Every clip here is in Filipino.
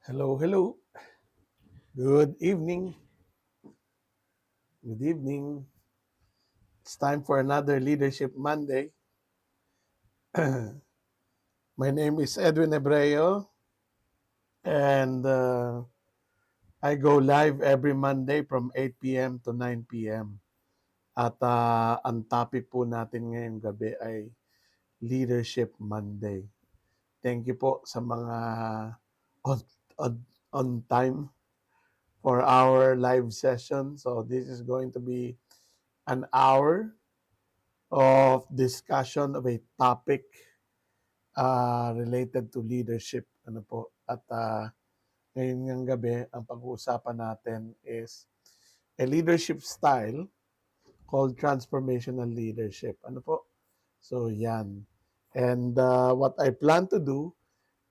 Hello, hello. Good evening. Good evening. It's time for another Leadership Monday. My name is Edwin Ebreo, and I go live every Monday from 8 p.m. to 9 p.m. At ang topic po natin ngayong gabi ay Leadership Monday. Thank you po sa mga on, on, on time for our live session. So this is going to be an hour of discussion of a topic related to leadership. Ano po? At ngayon ng gabi, ang pag-uusapan natin is a leadership style called transformational leadership. Ano po? So, yan. And what I plan to do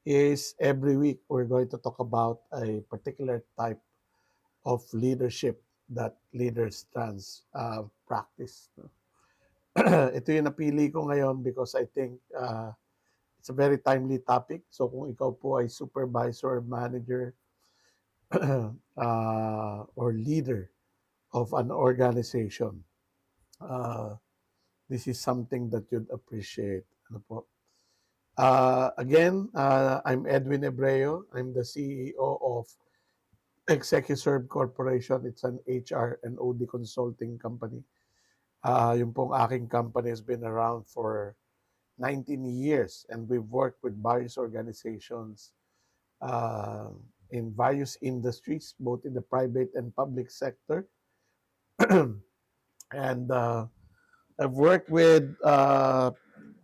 is every week we're going to talk about a particular type of leadership that leaders practice. No? Ito yung napili ko ngayon because I think it's a very timely topic. So kung ikaw po ay supervisor, manager, or leader of an organization, uh, this is something that you'd appreciate. Ano po? Again, I'm Edwin Ebreo. I'm the CEO of ExecuServe Corporation. It's an HR and OD consulting company. Yung pong aking company has been around for 19 years, and we've worked with various organizations uh, in various industries, both in the private and public sector. And I've worked with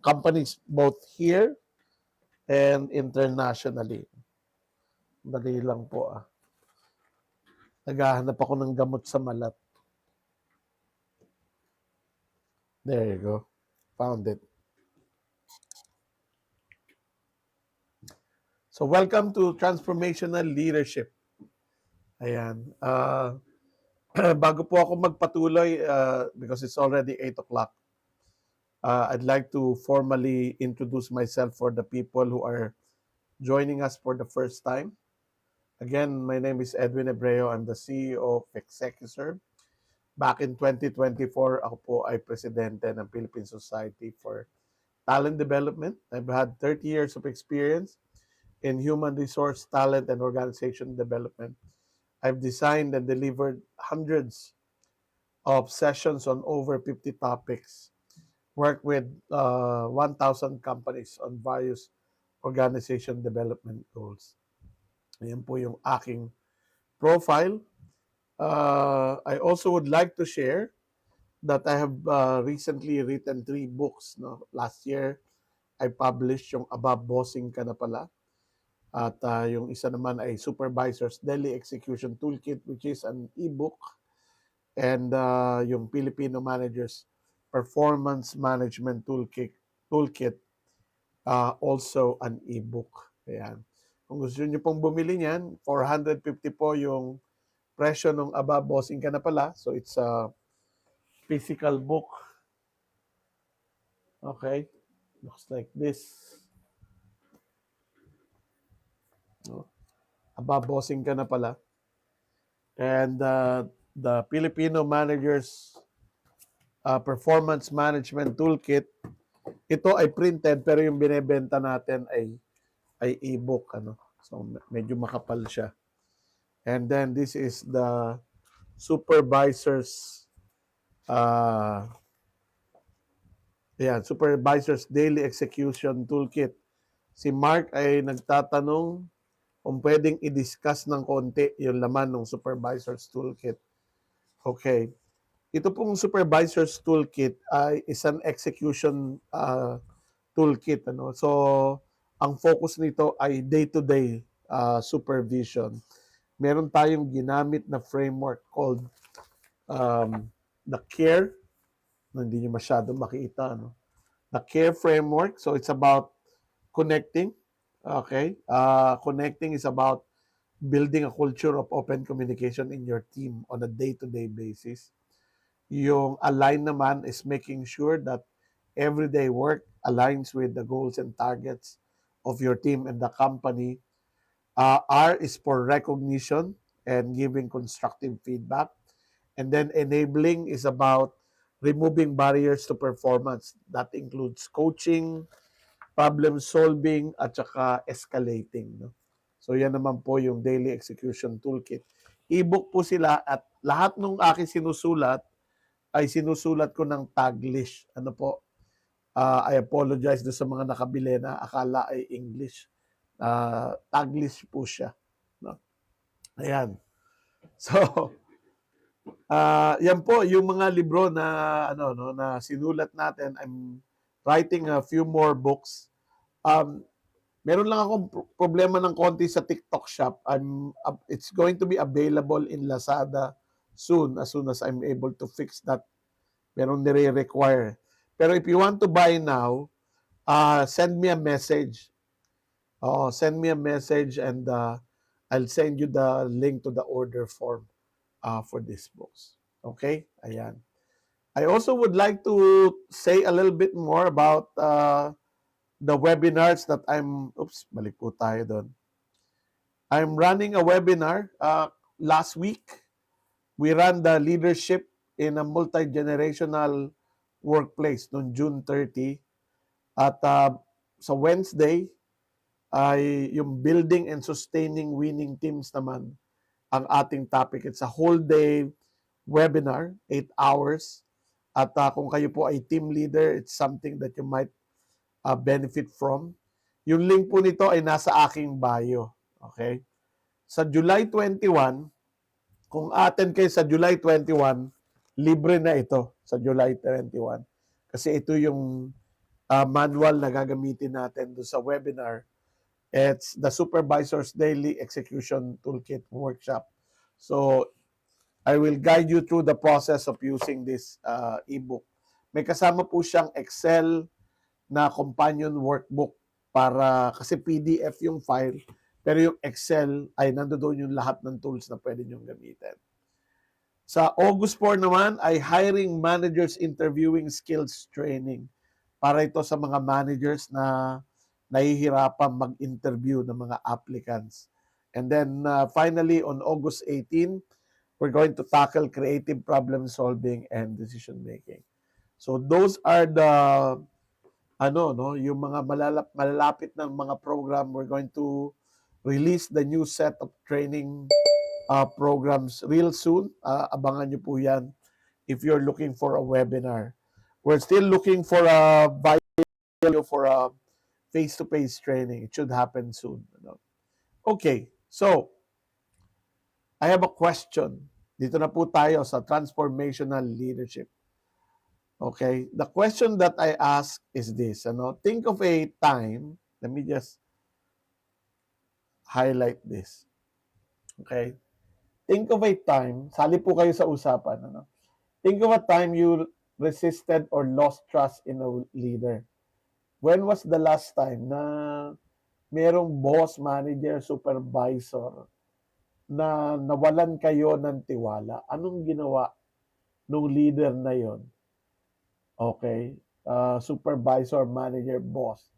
companies both here and internationally. Dali lang po ah. Naghahanap ako ng gamot sa malat. There you go. Found it. So welcome to Transformational Leadership. Ayan. Bago po ako magpatuloy, because it's already 8 o'clock, I'd like to formally introduce myself for the people who are joining us for the first time. Again, my name is Edwin Ebreo. I'm the CEO of ExecuServe. Back in 2024, ako po ay presidente ng Philippine Society for Talent Development. I've had 30 years of experience in human resource, talent, and organization development. I've designed and delivered hundreds of sessions on over 50 topics, worked with 1,000 companies on various organization development goals. Ayan po yung aking profile. I also would like to share that I have recently written 3 books. No? Last year, I published yung Above Bossing Ka Na Pala. At yung isa naman ay Supervisor's Daily Execution Toolkit, which is an e-book. And yung Filipino Managers Performance Management Toolkit, also an e-book. Ayan. Kung gusto niyo pong bumili niyan, 450 po yung presyo ng Above Bossing Ka Na Pala. So it's a physical book. Okay. Looks like this. No? Above Bossing Ka Na Pala. And the Filipino Managers Performance Management Toolkit, ito ay printed pero yung binebenta natin ay e-book. Ano? So medyo makapal siya. And then this is the Supervisor's Supervisor's Daily Execution Toolkit. Si Mark ay nagtatanong kung pwedeng i-discuss ng konti yung laman ng Supervisor's Toolkit. Okay. Ito pong Supervisor's Toolkit ay isang execution toolkit. Ano? So, ang focus nito ay day-to-day supervision. Meron tayong ginamit na framework called the CARE. Hindi nyo masyado makita. No? The CARE framework. So, it's about connecting. Okay? Connecting is about building a culture of open communication in your team on a day-to-day basis. Yung align naman is making sure that everyday work aligns with the goals and targets of your team and the company. R is for recognition and giving constructive feedback. And then enabling is about removing barriers to performance. That includes coaching, problem solving, at saka escalating. No? So yan naman po yung daily execution toolkit. Ebook po sila at lahat ng aking sinusulat ay sinusulat ko ng Taglish. Ano po? I apologize do sa mga nakabili na akala ay English. Taglish po siya. No? Ayan. So, yan po yung mga libro na na sinulat natin. I'm writing a few more books. Meron lang akong problema ng konti sa TikTok shop. It's going to be available in Lazada soon as I'm able to fix that. Meron nire-require. Pero if you want to buy now, send me a message. Send me a message and I'll send you the link to the order form for these books. Okay? Ayan. I also would like to say a little bit more about the webinars that balik po tayo doon. I'm running a webinar. Last week, we ran the leadership in a multi-generational workplace noong June 30. At sa Wednesday, ay yung building and sustaining winning teams naman ang ating topic. It's a whole day webinar, 8 hours. At kung kayo po ay team leader, it's something that you might benefit from. Yung link po nito ay nasa aking bio. Okay? Sa July 21, kung attend kayo sa July 21, libre na ito sa July 21. Kasi ito yung manual na gagamitin natin doon sa webinar. It's the Supervisor's Daily Execution Toolkit Workshop. So, I will guide you through the process of using this ebook. May kasama po siyang Excel na companion workbook para, kasi PDF yung file, pero yung Excel ay nandoon yung lahat ng tools na pwede nyong gamitin. Sa August 4 naman ay Hiring Managers Interviewing Skills Training. Para ito sa mga managers na nahihirapan mag-interview ng mga applicants. And then finally, on August 18, we're going to tackle creative problem solving and decision making. So those are the yung mga malalapit ng mga program. We're going to release the new set of training programs real soon. Abangan nyo po yan if you're looking for a webinar. We're still looking for a video for a face-to-face training. It should happen soon. Okay, so I have a question. Dito na po tayo sa transformational leadership. Okay, the question that I ask is this. Think of a time. Let me just highlight this. Okay, think of a time. Sali po kayo sa usapan. Think of a time you resisted or lost trust in a leader. When was the last time na merong boss, manager, supervisor na nawalan kayo ng tiwala? Anong ginawa nung leader na yon? Okay, supervisor, manager, boss,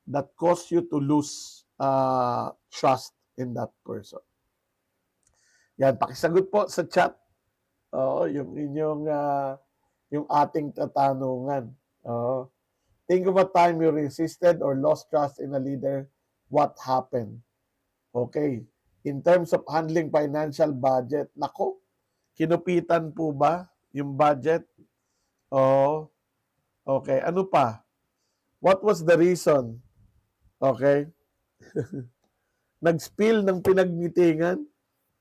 that caused you to lose trust in that person. Yan, pakisagot po sa chat. Yung inyong yung ating tatanungan. Think of a time you resisted or lost trust in a leader. What happened? Okay. In terms of handling financial budget, nako, kinupitan po ba yung budget? Okay. Ano pa? What was the reason? Okay. Nag-spill ng pinag-meetingan?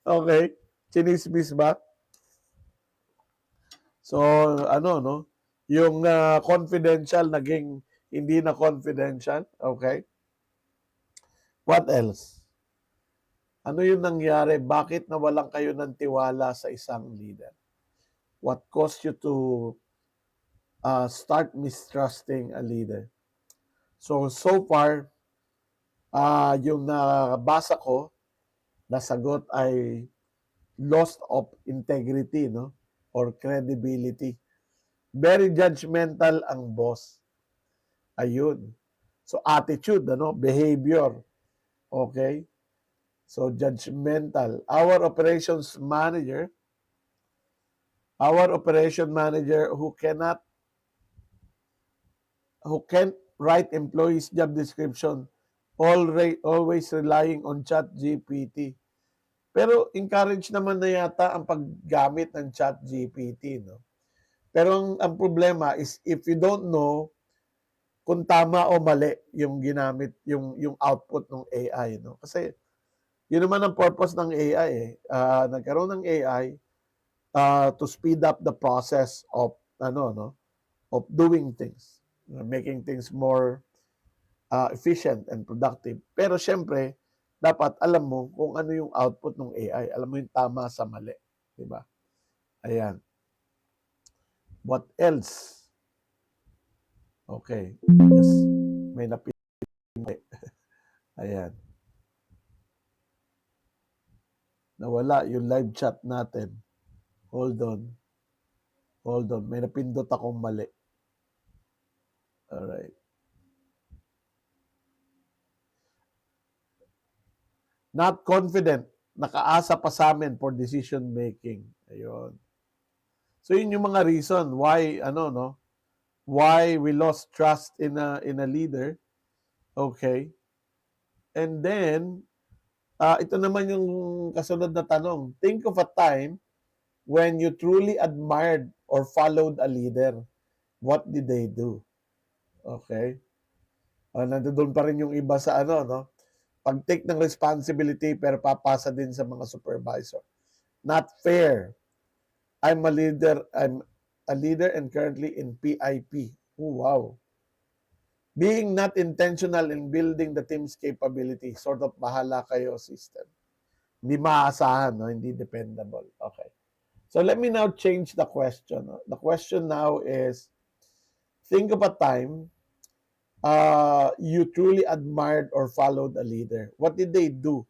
Okay. Chinismis ba? So, yung confidential naging hindi na confidential. Okay. What else? Ano yung nangyari? Bakit nawalan kayo ng tiwala sa isang leader? What caused you to start mistrusting a leader? So far, yung nabasa ko, nasagot ay loss of integrity, or credibility. Very judgmental ang boss. Ayun. So attitude, behavior. Okay? So, judgmental. Our operation manager who can't write employees job description, always relying on chat GPT. Pero encourage naman na yata ang paggamit ng chat GPT, no? Pero ang problema is if you don't know kung tama o mali yung ginamit, yung output ng AI, no? Kasi yun naman ang purpose ng AI eh. Nagkaroon ng AI to speed up the process of of doing things, making things more efficient and productive. Pero syempre, dapat alam mo kung ano yung output ng AI. Alam mo yung tama sa mali, di ba? Ayan. What else? Okay. Yes. May napili. Ayan. Nawala yung live chat natin. Hold on. May napindot akong mali. Alright. Not confident. Nakaasa pa sa amin for decision making. Ayun. So yun yung mga reason why why we lost trust in a leader. Okay. And then ito naman yung kasunod na tanong. Think of a time when you truly admired or followed a leader. What did they do? Okay. Nandoon pa rin yung iba sa pag-take ng responsibility pero papasa din sa mga supervisor. Not fair. I'm a leader and currently in PIP. Oh, wow. Being not intentional in building the team's capability. Sort of bahala kayo system. Hindi maasahan, no? Hindi dependable. Okay. So let me now change the question. The question now is, think of a time you truly admired or followed a leader. What did they do?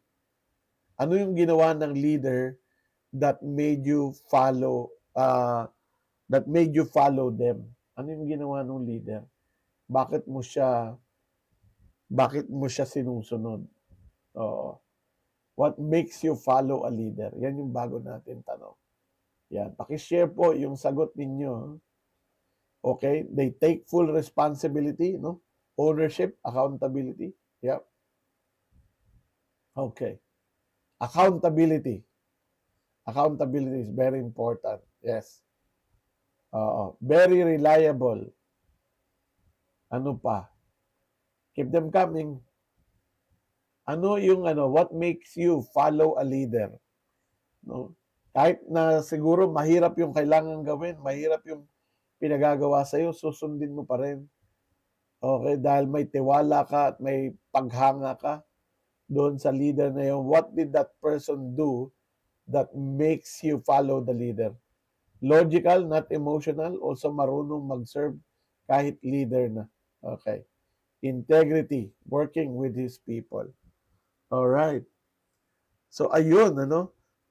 Ano yung ginawa ng leader that made you follow them? Ano yung ginawa ng leader? Bakit mo siya sinusunod? Oo. What makes you follow a leader? Yan yung bago natin tanong. Yan, paki-share po yung sagot ninyo. Okay? They take full responsibility, no? Ownership, accountability. Yep. Okay. Accountability. Accountability is very important. Yes. Very reliable. Ano pa? Keep them coming. Ano yung what makes you follow a leader? No? Kahit na siguro mahirap yung kailangan gawin, mahirap yung pinagagawa sa iyo, susundin mo pa rin. Okay, dahil may tiwala ka at may paghanga ka doon sa leader na yun. What did that person do that makes you follow the leader? Logical, not emotional. Also marunong mag-serve kahit leader na. Okay. Integrity, working with his people. All right. So ayun,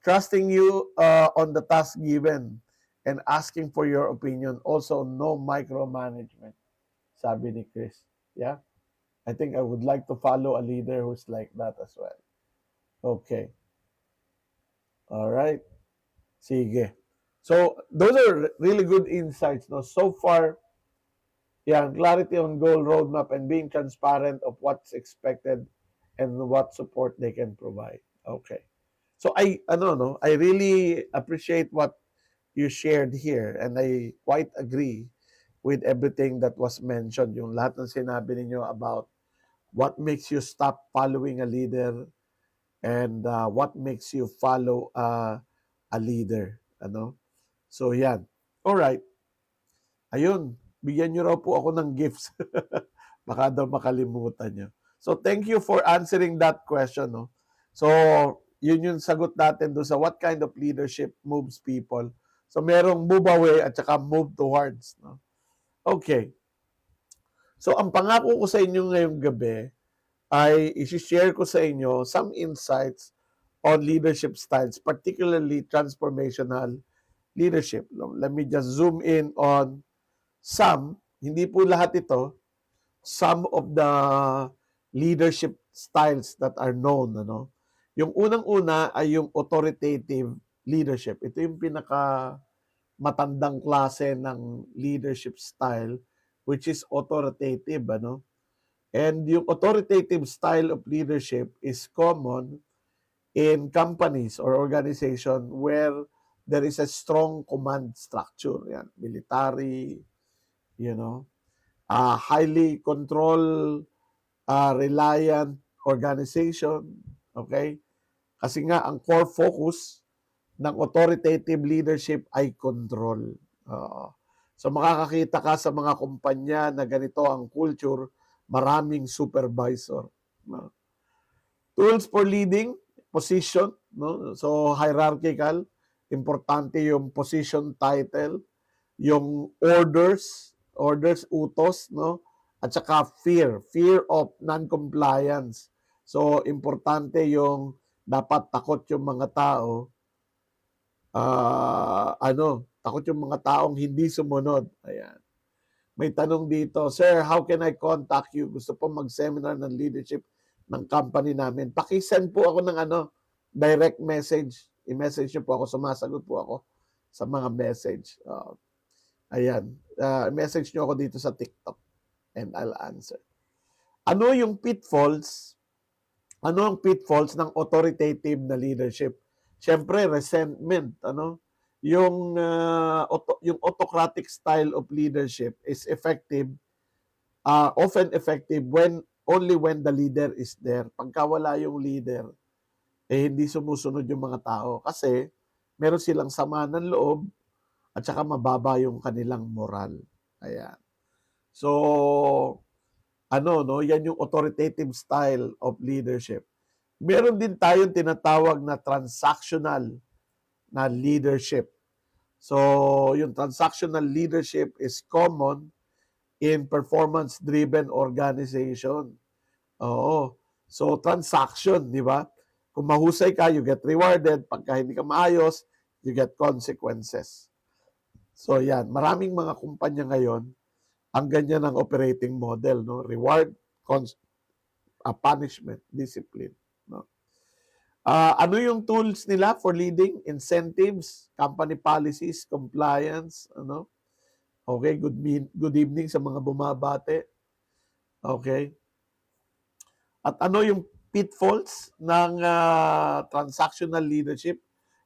trusting you on the task given and asking for your opinion. Also, no micromanagement, sabi ni Chris. Yeah? I think I would like to follow a leader who's like that as well. Okay. All right. Sige. So, those are really good insights. No? So far, yeah, clarity on goal roadmap and being transparent of what's expected and what support they can provide. Okay. So I really appreciate what you shared here and I quite agree with everything that was mentioned. Yung lahat ng sinabi ninyo about what makes you stop following a leader and what makes you follow a leader. So yan. All right. Ayun, bigyan nyo raw po ako ng gifts. Baka daw makalimutan nyo. So thank you for answering that question. No? So yun yung sagot natin doon sa what kind of leadership moves people. So merong move away at saka move towards. No? Okay. So ang pangako ko sa inyo ngayong gabi ay isi-share ko sa inyo some insights on leadership styles, particularly transformational leadership. Let me just zoom in on some, hindi po lahat ito, some of the leadership styles that are known, Yung unang-una ay yung authoritative leadership. Ito yung pinaka matandang klase ng leadership style, which is authoritative, ano? And yung authoritative style of leadership is common in companies or organization where there is a strong command structure. Yan, military, you know, highly control, reliant organization. Okay? Kasi nga, ang core focus ng authoritative leadership ay control. Oo. So makakakita ka sa mga kumpanya na ganito ang culture, maraming supervisor. No? Tools for leading, position, no? So hierarchical, importante yung position title, yung orders utos, no? At saka fear of non-compliance. So importante yung dapat takot yung mga tao, takot yung mga taong hindi sumunod. Ayan. May tanong dito, Sir, how can I contact you? Gusto po mag-seminar ng leadership ng company namin. Paki-send po ako ng direct message. I-message niyo po ako, sumasagot po ako sa mga message. Ayan. Message niyo ako dito sa TikTok and I'll answer. Ano yung pitfalls? Ano ang pitfalls ng authoritative na leadership? Siyempre, resentment, ano? Yung autocratic style of leadership is effective, often effective only when the leader is there. Pagka wala yung leader, hindi sumusunod yung mga tao kasi meron silang sama ng loob at saka mababa yung kanilang moral. Ayan. So, yan yung authoritative style of leadership. Meron din tayong tinatawag na transactional na leadership. So, yung transactional leadership is common in performance-driven organization. Oo. So, transaction, di ba? Kung mahusay ka, you get rewarded. Pagka hindi ka maayos, you get consequences. So, yan. Maraming mga kumpanya ngayon, ang ganyan ang operating model, no? Reward, punishment, discipline, no? Ano yung tools nila for leading? Incentives, company policies, compliance, ano? Okay, good evening sa mga bumabate. Okay. At ano yung pitfalls ng transactional leadership?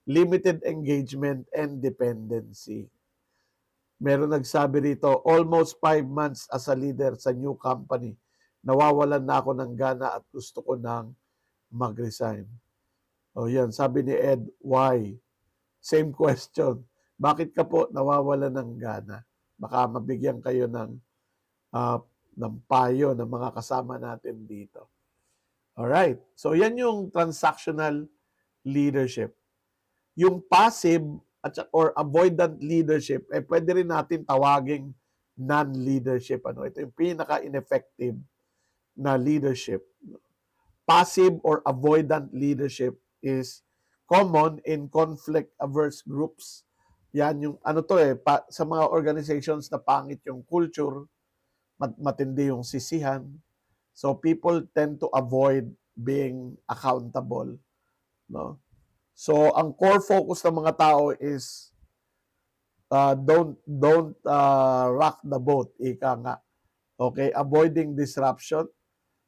Limited engagement and dependency. Meron nagsabi rito, almost 5 months as a leader sa new company. Nawawalan na ako ng gana at gusto ko nang mag-resign. O yan, sabi ni Ed, why? Same question. Bakit ka po nawawalan ng gana? Baka mabigyan kayo ng payo ng mga kasama natin dito. Alright. So yan yung transactional leadership. Yung passive or avoidant leadership, pwede rin natin tawaging non-leadership. Ito yung pinaka-ineffective na leadership. Passive or avoidant leadership is common in conflict-averse groups. Yan yung, sa mga organizations na pangit yung culture, matindi yung sisihan. So people tend to avoid being accountable. No? So, ang core focus ng mga tao is don't rock the boat, ika nga. Okay, avoiding disruption.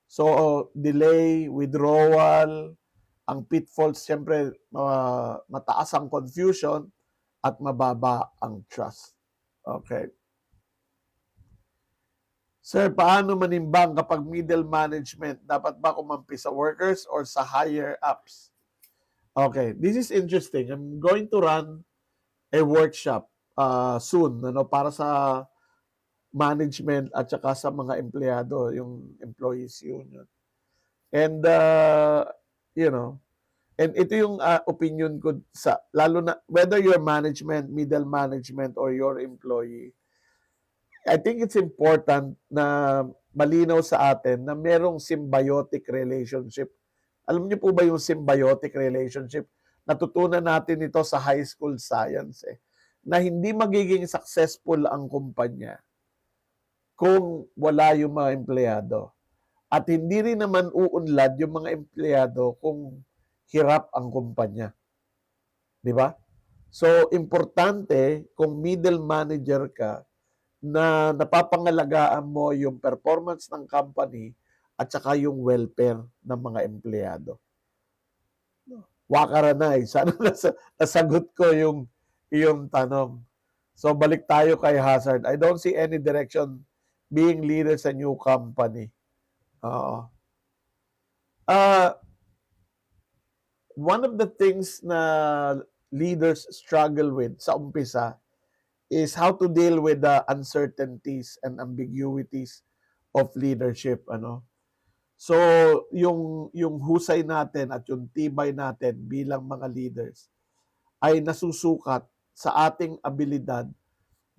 So, delay, withdrawal, ang pitfalls, siyempre, mataas ang confusion at mababa ang trust. Okay. Sir, paano manimbang kapag middle management? Dapat ba kumampi sa workers or sa higher ups? Okay, this is interesting. I'm going to run a workshop soon, para sa management at saka sa mga empleyado, yung employees union. And and ito yung opinion ko sa lalo na whether you're management, middle management or your employee. I think it's important na malinaw sa atin na merong symbiotic relationship. Alam niyo po ba yung symbiotic relationship? Natutunan natin ito sa high school science na hindi magiging successful ang kumpanya kung wala yung mga empleyado. At hindi rin naman uunlad yung mga empleyado kung hirap ang kumpanya. Di ba? So, importante kung middle manager ka na napapangalagaan mo yung performance ng company at saka yung welfare ng mga empleyado. Wakaranay. Sana nasagot ko yung tanong. So, balik tayo kay Hazard. I don't see any direction being leader sa new company. Oo. One of the things na leaders struggle with sa umpisa is how to deal with the uncertainties and ambiguities of leadership, ano. So, yung husay natin at yung tibay natin bilang mga leaders ay nasusukat sa ating abilidad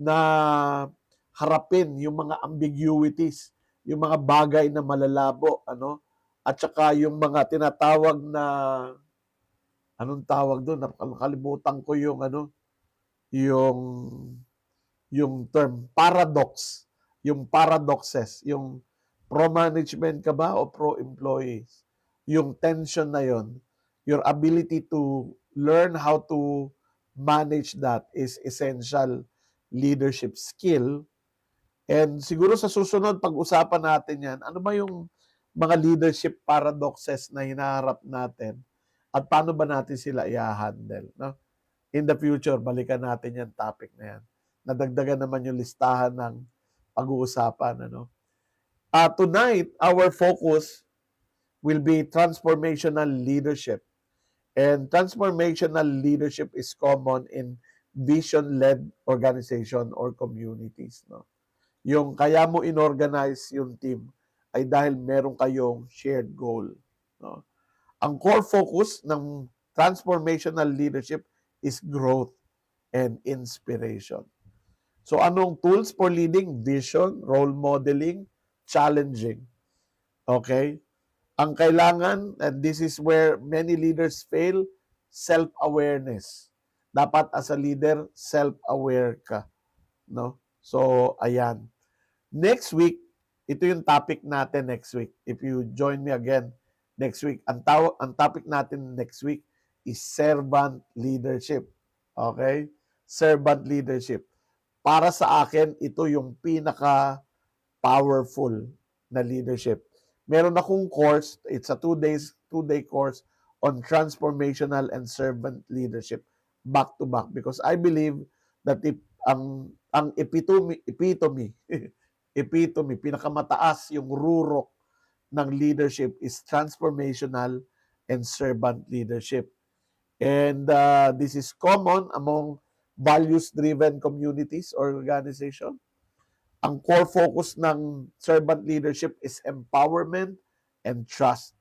na harapin yung mga ambiguities, yung mga bagay na malalabo, ano, at saka yung mga tinatawag na, anong tawag doon? Nakalimutan ko yung ano, yung term paradox, yung paradoxes, yung pro-management ka ba o pro-employees? Yung tension na yon, your ability to learn how to manage that is essential leadership skill. And siguro sa susunod, pag-usapan natin yan, ano ba yung mga leadership paradoxes na hinaharap natin at paano ba natin sila i-handle, no? In the future, balikan natin yung topic na yan. Nadagdagan naman yung listahan ng pag-uusapan, ano? Tonight, our focus will be transformational leadership. And transformational leadership is common in vision-led organization or communities, no? Yung kaya mo inorganize yung team ay dahil meron kayong shared goal, no? Ang core focus ng transformational leadership is growth and inspiration. So anong tools for leading? Vision, role modeling, challenging. Okay? Ang kailangan, and this is where many leaders fail, self-awareness. Dapat as a leader, self-aware ka. No? So, ayan. Next week, ito yung topic natin next week. If you join me again next week, ang topic natin next week is servant leadership. Okay? Servant leadership. Para sa akin, ito yung pinaka-powerful na leadership. Meron akong course, it's a two-day course on transformational and servant leadership back to back because I believe that if ang epitome, pinakamataas yung rurok ng leadership is transformational and servant leadership. And this is common among values-driven communities or organization. Ang core focus ng servant leadership is empowerment and trust.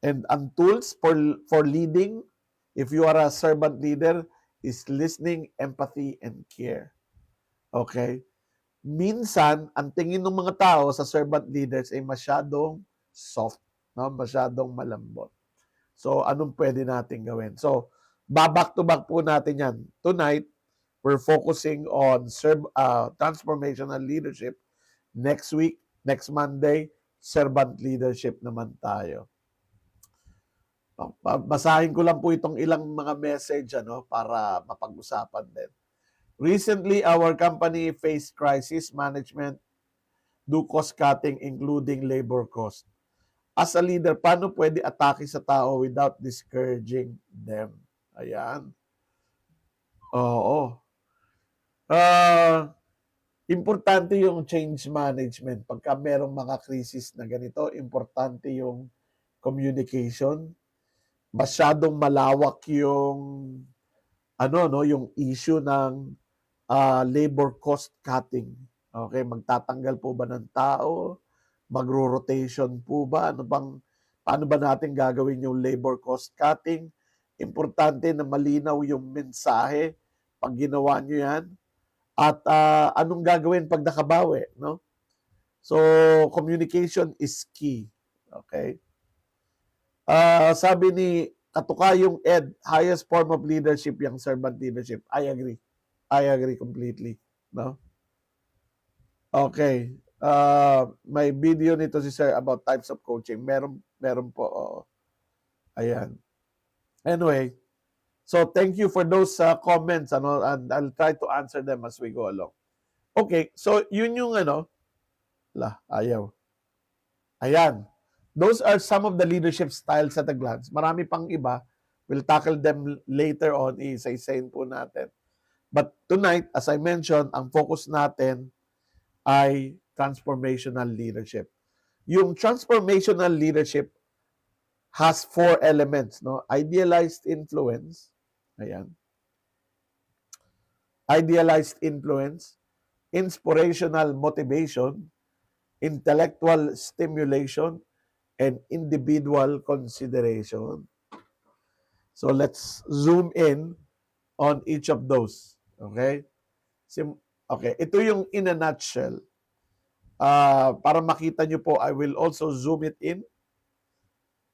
And ang tools for leading, if you are a servant leader, is listening, empathy, and care. Okay? Minsan, ang tingin ng mga tao sa servant leaders ay masyadong soft, no? Masyadong malambot. So, anong pwede natin gawin? So, back to back po natin yan. Tonight, we're focusing on transformational leadership. Next week, next Monday, servant leadership naman tayo. Basahin ko lang po itong ilang mga message para mapag-usapan din. Recently, our company faced crisis management, do cost cutting including labor cost. As a leader, paano pwede atake sa tao without discouraging them? Ayan. Oo. Importante yung change management. Pagka merong mga krisis na ganito, importante yung communication. Masyadong malawak yung yung issue ng labor cost cutting. Okay, magtatanggal po ba ng tao? Magro-rotation po ba? Paano ba natin gagawin yung labor cost cutting? Importante na malinaw yung mensahe pag ginawa nyo yan. At anong gagawin pag nakabawi, no? So, communication is key. Okay? Sabi ni Katukayong Ed, highest form of leadership yung servant leadership. I agree. I agree completely. No? Okay. May video nito si Sir about types of coaching. Meron po. Oh. Ayan. Anyway, so thank you for those comments, ano, and I'll try to answer them as we go along. Okay, so yun yung ano, ayaw. Ayan. Those are some of the leadership styles at a glance. Marami pang iba. We'll tackle them later on. Isa-isayin po natin. But tonight, as I mentioned, ang focus natin ay transformational leadership. Yung transformational leadership has 4 elements, no? Idealized influence. Ayan. Idealized influence, inspirational motivation, intellectual stimulation, and individual consideration. So let's zoom in on each of those. Okay? Okay, ito yung in a nutshell. Para makita nyo po, I will also zoom it in.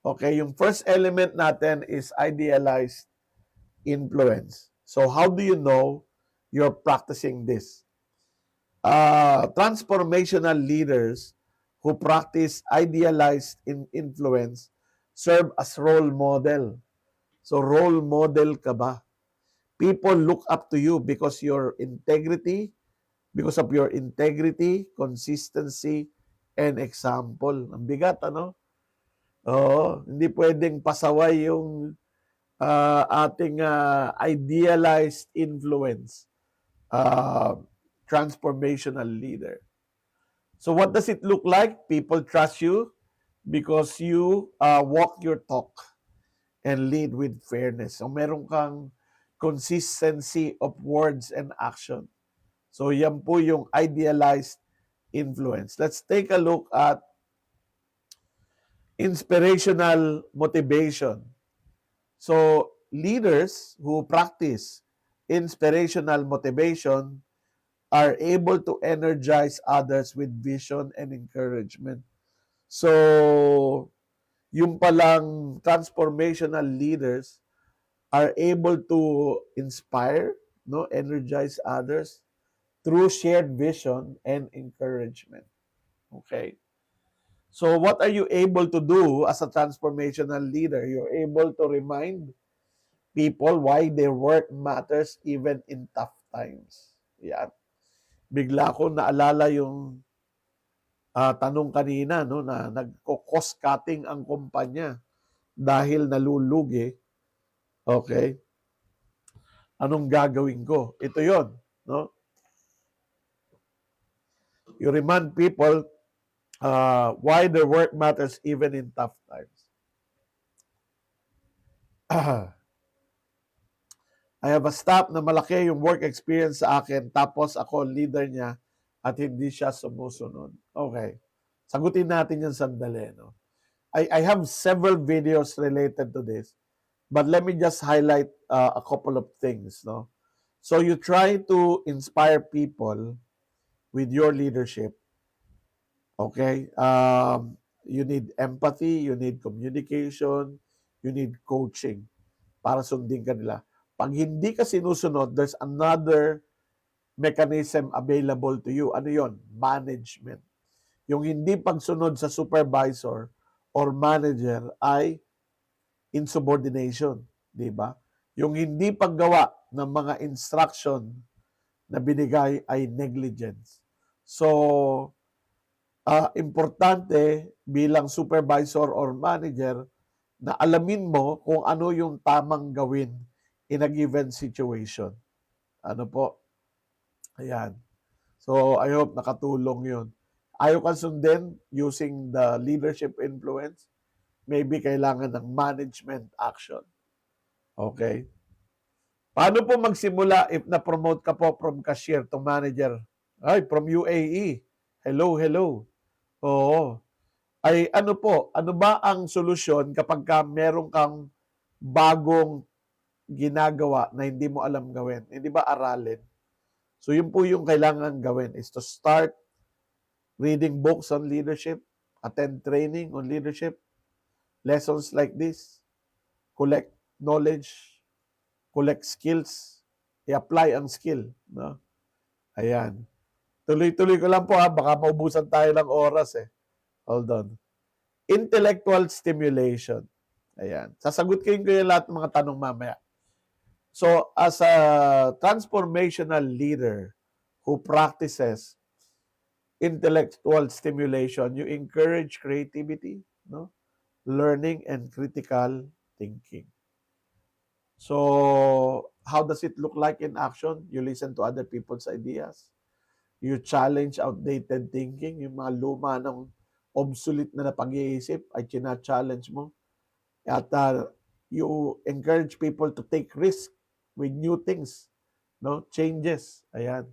Okay, yung first element natin is idealized influence. So how do you know you're practicing this? Transformational leaders who practice idealized influence serve as role model. So role model ka ba? People look up to you because of your integrity, consistency, and example. Ang bigat, ano? Oo, hindi pwedeng pasaway yung ating idealized influence, transformational leader. So what does it look like? People trust you because you walk your talk and lead with fairness. So meron kang consistency of words and action. So yan po yung idealized influence. Let's take a look at inspirational motivation. So leaders who practice inspirational motivation are able to energize others with vision and encouragement. So yung palang transformational leaders are able to inspire, no, energize others through shared vision and encouragement. Okay. So what are you able to do as a transformational leader? You're able to remind people why their work matters even in tough times. Yan. Bigla ko naalala yung tanong kanina, no, na nagko-cost cutting ang kumpanya dahil nalulugi. Okay. Anong gagawin ko? Ito yon, no? You remind people why their work matters even in tough times. I have a staff na malaki yung work experience sa akin, tapos ako leader niya at hindi siya sumusunod. Okay. Sagutin natin yan sandali. No? I have several videos related to this, but let me just highlight a couple of things. No? So you try to inspire people with your leadership. Okay? You need empathy, you need communication, you need coaching para sundin ka nila. Pag hindi ka sinusunod, there's another mechanism available to you. Ano yon? Management. Yung hindi pagsunod sa supervisor or manager ay insubordination. Di ba? Yung hindi paggawa ng mga instruction na binigay ay negligence. So, importante bilang supervisor or manager na alamin mo kung ano yung tamang gawin in a given situation. Ano po? Ayan. So, I hope nakatulong yun. Ayaw kang sundin using the leadership influence, maybe kailangan ng management action. Okay? Paano po magsimula if na-promote ka po from cashier to manager? Ay, from UAE. Hello, hello. Oo. Ay ano po, ano ba ang solusyon kapag meron kang bagong ginagawa na hindi mo alam gawin? Hindi ba aralin? So yun po yung kailangan gawin is to start reading books on leadership, attend training on leadership, lessons like this, collect knowledge, collect skills, i-apply ang skill. No? Ayan. Tuloy-tuloy ko lang po baka maubusan tayo ng oras eh. Hold on. Intellectual stimulation. Ayan. Sasagutin ko yung lahat ng mga tanong mamaya. So, as a transformational leader who practices intellectual stimulation, you encourage creativity, no? Learning and critical thinking. So, how does it look like in action? You listen to other people's ideas. You challenge outdated thinking. Yung mga luma ng obsolete na pag-iisip ay china-challenge mo. At you encourage people to take risk with new things, no? Changes. Ayan.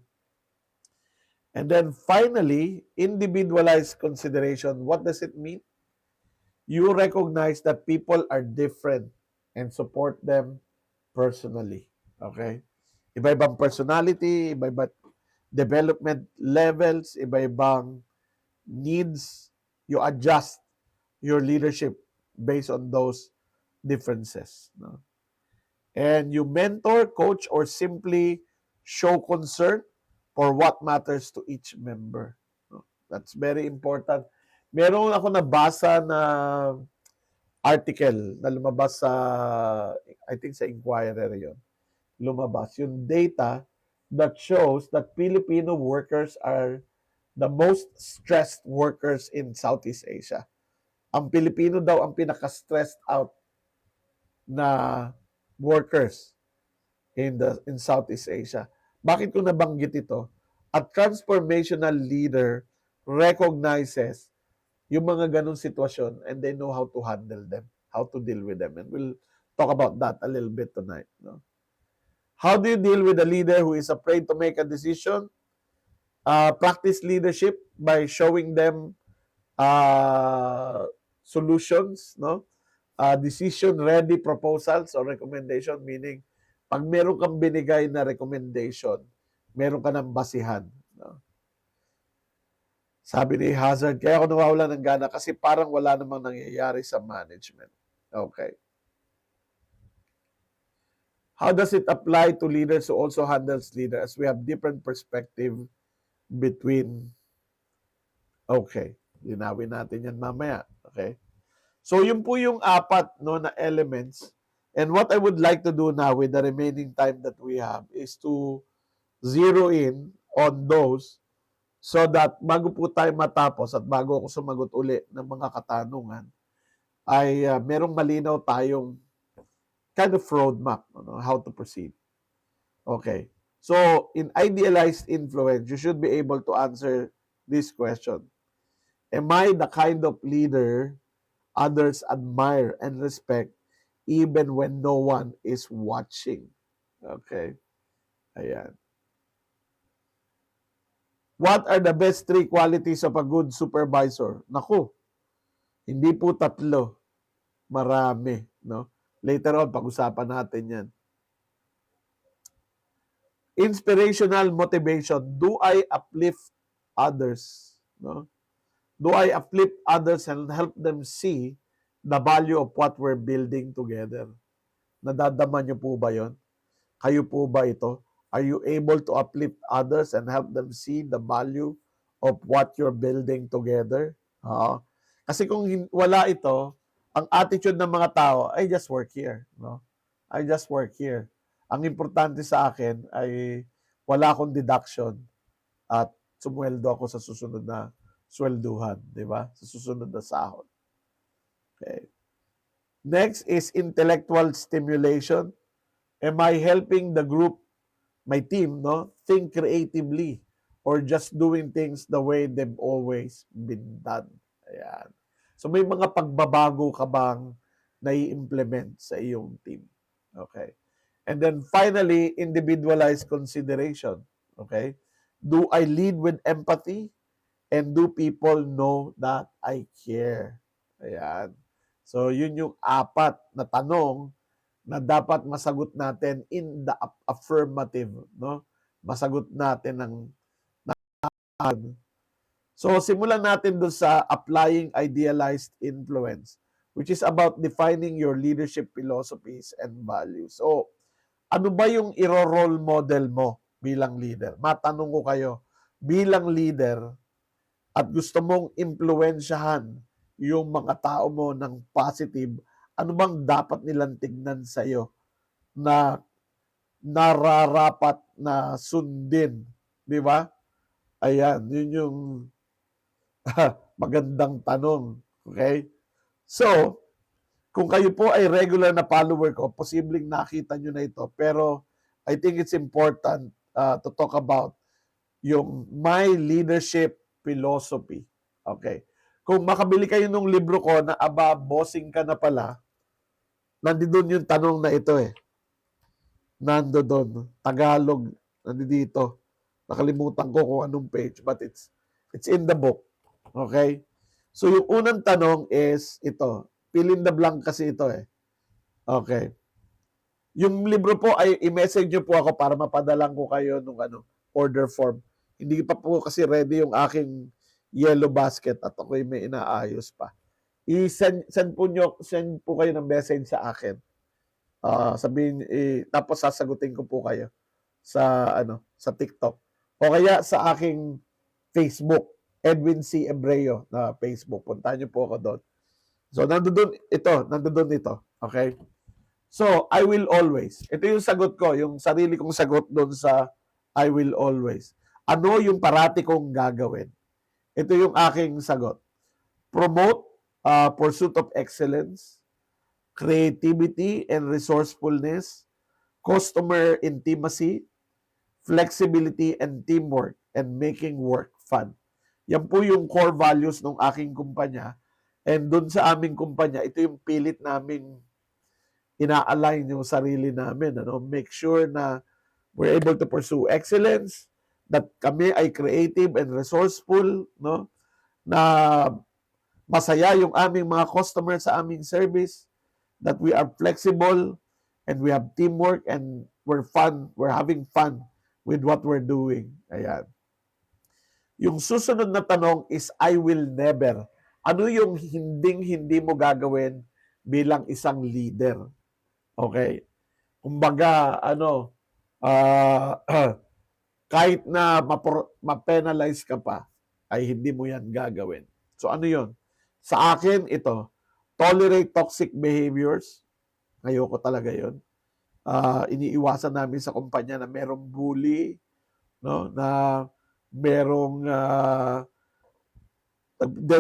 And then finally, individualized consideration. What does it mean? You recognize that people are different and support them personally. Okay? Iba-ibang personality, iba-ibang development levels, iba-ibang needs. You adjust your leadership based on those differences. No? And you mentor, coach, or simply show concern for what matters to each member. No? That's very important. Meron ako nabasa na article na lumabas sa, I think sa Inquirer yon. Lumabas yung data that shows that Filipino workers are the most stressed workers in Southeast Asia. Ang Pilipino daw ang pinaka-stressed out na workers in Southeast Asia. Bakit ko nabanggit ito? A transformational leader recognizes yung mga ganong sitwasyon and they know how to handle them, how to deal with them. And we'll talk about that a little bit tonight. No? How do you deal with a leader who is afraid to make a decision? Practice leadership by showing them solutions, no? Decision-ready proposals or recommendation, meaning pag meron kang binigay na recommendation, meron ka ng basihan. No? Sabi ni Hazard, kaya ako nawawala ng gana kasi parang wala namang nangyayari sa management. Okay. How does it apply to leaders who also handles leaders? We have different perspective between, okay, linawin natin yan mamaya. Okay. So, yun po yung apat no, na elements. And what I would like to do now with the remaining time that we have is to zero in on those so that bago po tayo matapos at bago ako sumagot uli ng mga katanungan, ay merong malinaw tayong kind of roadmap on how to proceed. Okay. So, in idealized influence, you should be able to answer this question. Am I the kind of leader others admire and respect even when no one is watching? Okay. Ayan. What are the best 3 qualities of a good supervisor? Naku, hindi po 3. Marami. No? Later on, pag-usapan natin yan. Inspirational motivation. Do I uplift others? No? Do I uplift others and help them see the value of what we're building together? Nadadama niyo po ba yon? Kayo po ba ito? Are you able to uplift others and help them see the value of what you're building together? Kasi kung wala ito, ang attitude ng mga tao, I just work here. No? I just work here. Ang importante sa akin ay wala akong deduction at sumweldo ako sa susunod na swelduhan, di ba? Sa susunod na sahod. Okay. Next is intellectual stimulation. Am I helping the group, my team, no, think creatively or just doing things the way they've always been done? Ayan. So may mga pagbabago ka bang nai-implement sa iyong team? Okay. And then finally, individualized consideration. Okay. Do I lead with empathy? And do people know that I care? Ayan. So, yun yung 4 na tanong na dapat masagot natin in the affirmative. No? Masagot natin ng So, simulan natin doon sa applying idealized influence, which is about defining your leadership philosophies and values. So, ano ba yung iro-role model mo bilang leader? Matanong ko kayo, bilang leader, at gusto mong impluwensyahan yung mga tao mo ng positive, Ano bang dapat nilang tignan sa'yo na nararapat na sundin, 'di ba? Ayan, yun yung magandang tanong. Okay? So, kung kayo po ay regular na follower ko, posibleng nakita nyo na ito. Pero I think it's important to talk about yung my leadership philosophy. Okay. Kung makabili kayo ng libro ko na aba, bossing ka na pala, nandoon yung tanong na ito eh. Nandoon. Tagalog. Nandito. Nakalimutan ko kung anong page, but it's in the book. Okay? So yung unang tanong is ito. Fill in the blank kasi ito eh. Okay. Yung libro po ay i-message nyo po ako para mapadalang ko kayo nung order form. Hindi pa po kasi ready yung aking yellow basket at ako'y may inaayos pa. Send po kayo ng message sa akin. Sabihin tapos sasagutin ko po kayo sa TikTok o kaya sa aking Facebook, Edwin C. Ebreo na Facebook. Puntahan niyo po ako doon. So nandoon ito. Okay? So, I will always. Ito yung sagot ko, yung sarili kong sagot doon sa I will always. Ano yung parati kong gagawin? Ito yung aking sagot. Promote pursuit of excellence, creativity and resourcefulness, customer intimacy, flexibility and teamwork, and making work fun. Yan po yung core values ng aking kumpanya. And doon sa aming kumpanya, ito yung pilit naming ina-align yung sarili namin. Make sure na we're able to pursue excellence, that kami ay creative and resourceful, no? Na masaya yung aming mga customers sa aming service, that we are flexible, and we have teamwork, and we're having fun with what we're doing. Ayan. Yung susunod na tanong is, I will never. Ano yung hindi mo gagawin bilang isang leader? Okay. Kumbaga, kahit na ma-penalize ka pa, ay hindi mo yan gagawin. So ano yun? Sa akin, ito, tolerate toxic behaviors. Ayoko talaga yun. Iniiwasan namin sa kumpanya na merong bully, no? Na merong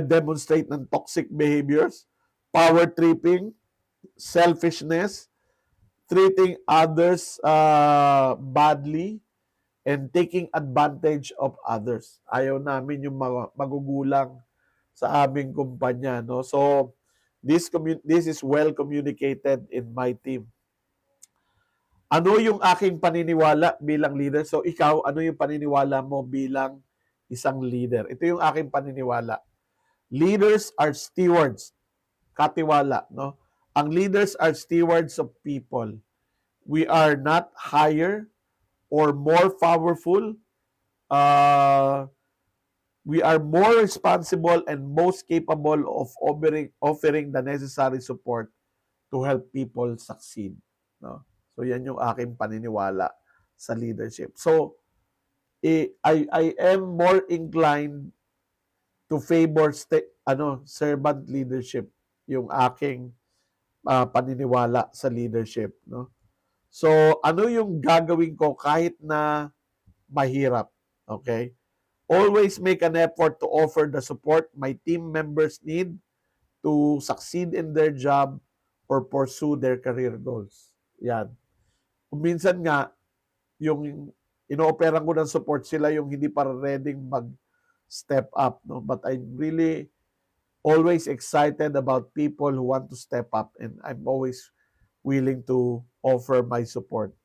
demonstrate ng toxic behaviors, power tripping, selfishness, treating others badly, and taking advantage of others. Ayaw namin yung mga magugulang sa aming kumpanya, no? So this is well communicated in my team. Ano yung aking paniniwala bilang leader? So ikaw, ano yung paniniwala mo bilang isang leader? Ito yung aking paniniwala. Leaders are stewards. Katiwala, no? Ang leaders are stewards of people. We are not higher or more powerful. We are more responsible and most capable of offering the necessary support to help people succeed. No? So yan yung aking paniniwala sa leadership. So I am more inclined to favor servant leadership, yung aking paniniwala sa leadership, no? So ano yung gagawin ko kahit na mahirap? Okay? Always make an effort to offer the support my team members need to succeed in their job or pursue their career goals. Yan. Kung minsan nga, yung inooperan ko ng support sila yung hindi pa ready mag-step up. No? But I'm really always excited about people who want to step up, and I'm always willing to offer my support.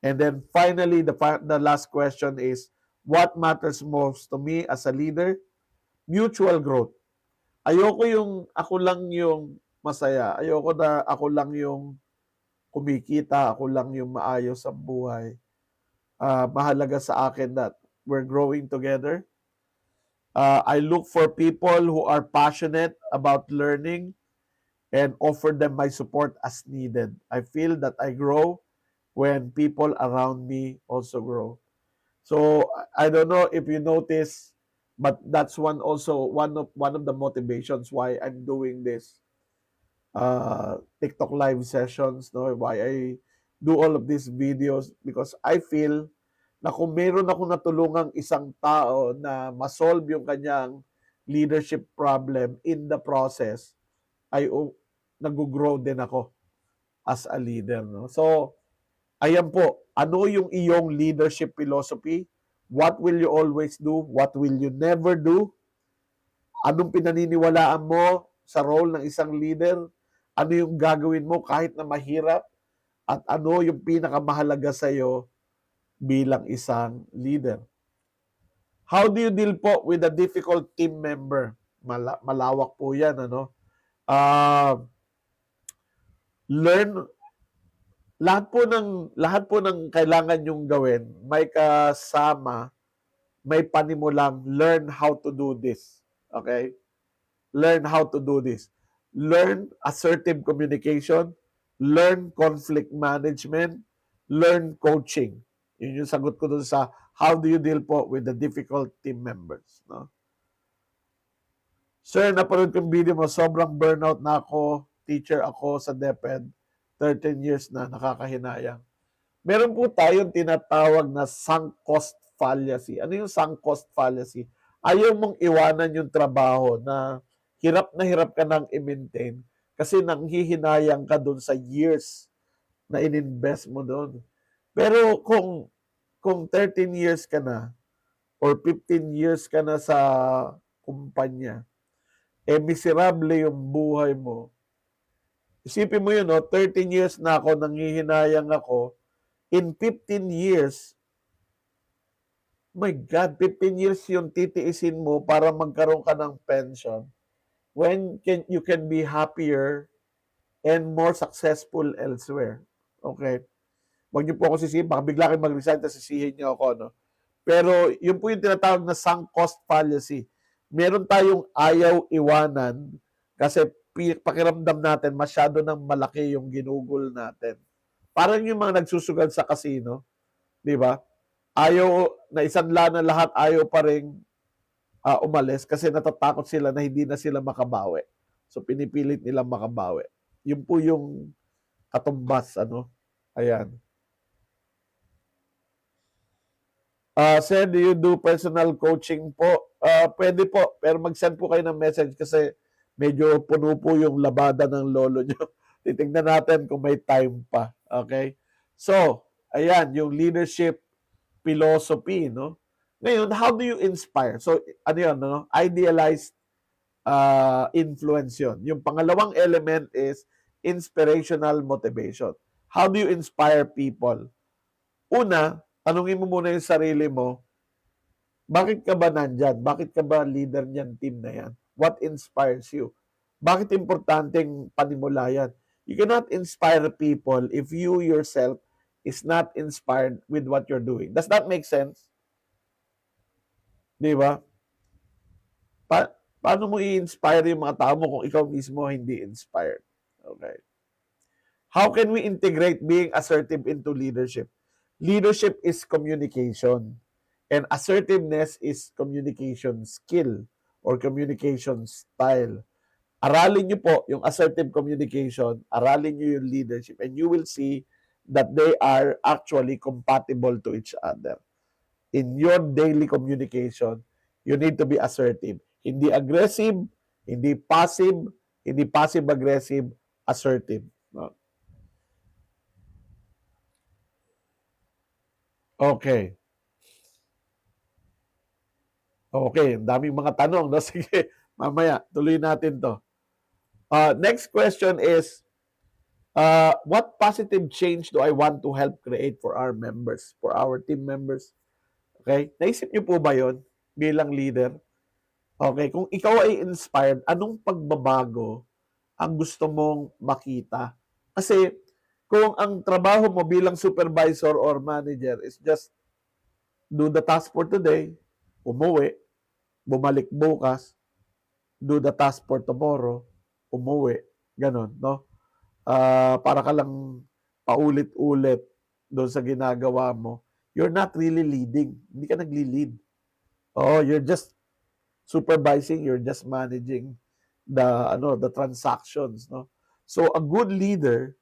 And then finally, the last question is, what matters most to me as a leader? Mutual growth. Ayoko yung ako lang yung masaya. Ayoko na ako lang yung kumikita, ako lang yung maayos sa buhay. Mahalaga sa akin that we're growing together. I look for people who are passionate about learning and offer them my support as needed. I feel that I grow when people around me also grow. So I don't know if you notice, but that's one of the motivations why I'm doing this. TikTok live sessions, no? Why I do all of these videos, because I feel na kung meron ako natulungang isang tao na ma-solve yung kanyang leadership problem, in the process ay nag-grow din ako as a leader, no? So ayan po, ano yung iyong leadership philosophy? What will you always do? What will you never do? Anong pinaniniwalaan mo sa role ng isang leader? Ano yung gagawin mo kahit na mahirap? At ano yung pinakamahalaga sa iyo bilang isang leader? How do you deal po with a difficult team member? Malawak po yan, ano? Learn, lahat po ng kailangan yung gawin, may kasama, may panimulang learn how to do this. Okay? Learn how to do this. Learn assertive communication, learn conflict management, learn coaching. Yun yung sagot ko dun sa how do you deal po with the difficult team members. No? Sir, napanood ko yung video mo, sobrang burnout na ako. Teacher ako sa DepEd. 13 years na, nakakahinayang. Meron po tayong tinatawag na sunk cost fallacy. Ano yung sunk cost fallacy? Ayaw mong iwanan yung trabaho na hirap ka nang i-maintain kasi nanghihinayang ka dun sa years na ininvest mo dun. Pero kung 13 years ka na or 15 years ka na sa kumpanya, miserable yung buhay mo. Isipin mo yun, no? 13 years na ako, nanghihinayang ako. In 15 years, my God, 15 years yung titiisin mo para magkaroon ka ng pension when you can be happier and more successful elsewhere. Okay? Huwag niyo po ako sisihin. Baka bigla kayo mag-resign tapos sisihin niyo ako. No? Pero yun po yung tinatawag na sunk cost fallacy. Meron tayong ayaw iwanan kasi pakiramdam natin masyado nang malaki yung ginugol natin. Parang yung mga nagsusugal sa casino, di ba? Ayaw na isanla na lahat, ayaw pa rin umalis kasi natatakot sila na hindi na sila makabawi. So pinipilit nilang makabawi. Yun po yung katumbas, ano? Ayan. Sir, do you do personal coaching po? Pwede po, pero mag-send po kayo ng message kasi medyo puno po yung labada ng lolo nyo. Titignan natin kung may time pa. Okay? So, ayan, yung leadership philosophy, no? Ngayon, how do you inspire? So, ano yun, no? Idealized influence yun. Yung pangalawang element is inspirational motivation. How do you inspire people? Una, tanungin mo muna yung sarili mo, bakit ka ba nandyan? Bakit ka ba leader niyan team na yan? What inspires you? Bakit importanteng panimula yan? You cannot inspire people if you yourself is not inspired with what you're doing. Does that make sense? Di ba? Paano mo i-inspire yung mga tao mo kung ikaw mismo hindi inspired? Okay. How can we integrate being assertive into leadership? Leadership is communication. And assertiveness is communication skill or communication style. Aralin niyo po yung assertive communication, aralin niyo yung leadership, and you will see that they are actually compatible to each other. In your daily communication, you need to be assertive. Hindi aggressive, hindi passive-aggressive, assertive. No? Okay. Okay, daming mga tanong. No? Sige, mamaya, tuloy natin to. Next question is, what positive change do I want to help create for our members, for our team members? Okay, naisip niyo po ba yon bilang leader? Okay, kung ikaw ay inspired, anong pagbabago ang gusto mong makita? Kasi kung ang trabaho mo bilang supervisor or manager is just do the task for today, umuwi, bumalik bukas, do the task for tomorrow, umuwi, ganon, no? Para ka lang paulit-ulit doon sa ginagawa mo, you're not really leading. Hindi ka nagli-lead. Oh, you're just supervising, you're just managing the transactions, no? So a good leader,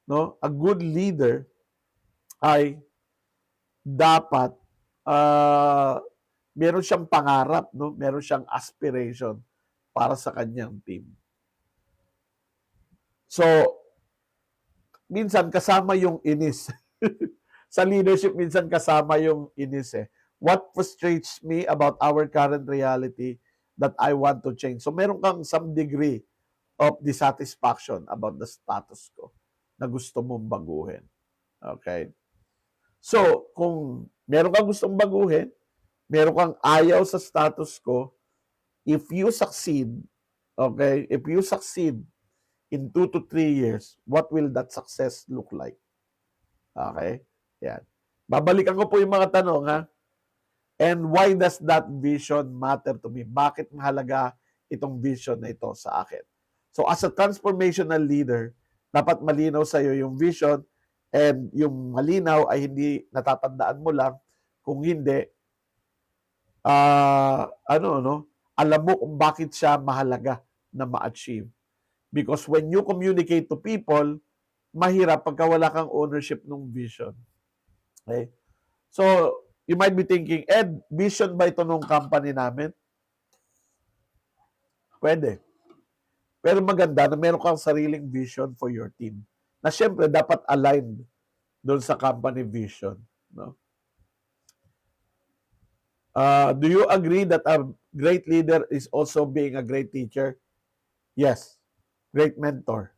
no? A good leader ay dapat meron siyang pangarap, no? Meron siyang aspiration para sa kanyang team. So, minsan kasama yung inis. Sa leadership, minsan kasama yung inis eh. What frustrates me about our current reality that I want to change? So, meron kang some degree of dissatisfaction about the status quo na gusto mong baguhin. Okay? So, kung meron kang gustong baguhin, meron kang ayaw sa status quo, if you succeed, okay, if you succeed in 2 to 3 years, what will that success look like? Okay? Yan. Babalikan ko po yung mga tanong, ha? And why does that vision matter to me? Bakit mahalaga itong vision na ito sa akin? So as a transformational leader, dapat malinaw sa iyo yung vision, and yung malinaw ay hindi natatandaan mo lang. Kung hindi, alam mo kung bakit siya mahalaga na ma-achieve. Because when you communicate to people, mahirap pagka wala kang ownership ng vision. Okay? So, you might be thinking, Ed, vision ba ito nung company namin? Pwede. Pero maganda na meron kang sariling vision for your team. Na syempre, dapat aligned doon sa company vision. No? Do you agree that a great leader is also being a great teacher? Yes. Great mentor.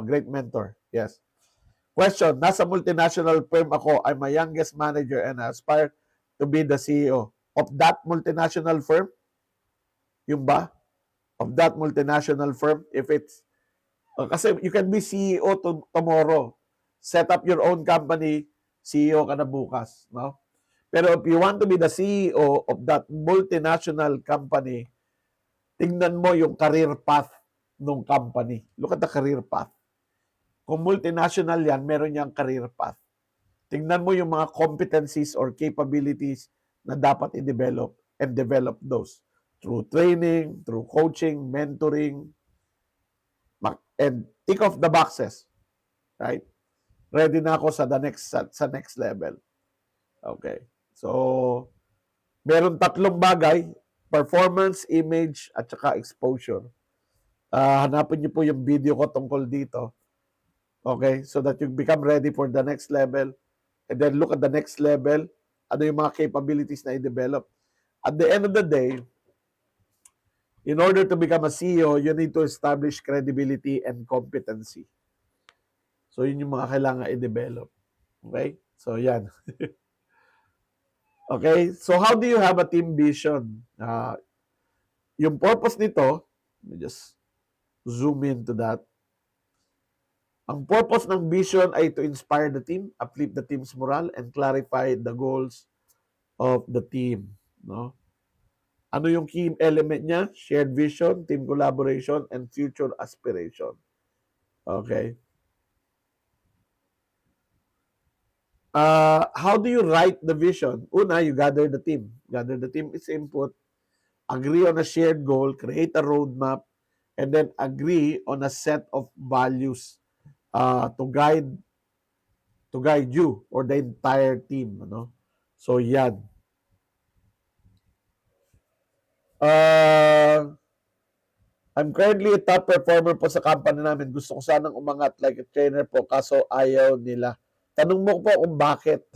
Great mentor. Yes. Question, nasa multinational firm ako. I'm a youngest manager and I aspire to be the CEO of that multinational firm. Yung ba? Of that multinational firm. If it's, kasi you can be CEO tomorrow. Set up your own company, CEO ka na bukas. No? Pero if you want to be the CEO of that multinational company, tingnan mo yung career path ng company. Look at the career path. Kung multinational yan, meron niyang career path. Tingnan mo yung mga competencies or capabilities na dapat i-develop and develop those through training, through coaching, mentoring, and tick off the boxes. Right? Ready na ako sa next level. Okay. So, meron tatlong bagay: performance, image, at saka exposure. Hanapin niyo po yung video ko tungkol dito. Okay? So that you become ready for the next level. And then look at the next level. Ano yung mga capabilities na i-develop. At the end of the day, in order to become a CEO, you need to establish credibility and competency. So, yun yung mga kailangan i-develop. Okay? So, yan. Okay? So, how do you have a team vision? Yung purpose nito, let me just zoom into that. Ang purpose ng vision ay to inspire the team, uplift the team's morale, and clarify the goals of the team. No? Ano yung key element niya? Shared vision, team collaboration, and future aspiration. Okay. How do you write the vision? Una, you gather the team. Gather the team is input. Agree on a shared goal, create a roadmap, and then agree on a set of values to guide you or the entire team. Ano? So, yan. I'm currently a top performer po sa company namin. Gusto ko sanang umangat like a trainer po, kaso ayaw nila. Tanong mo po kung bakit.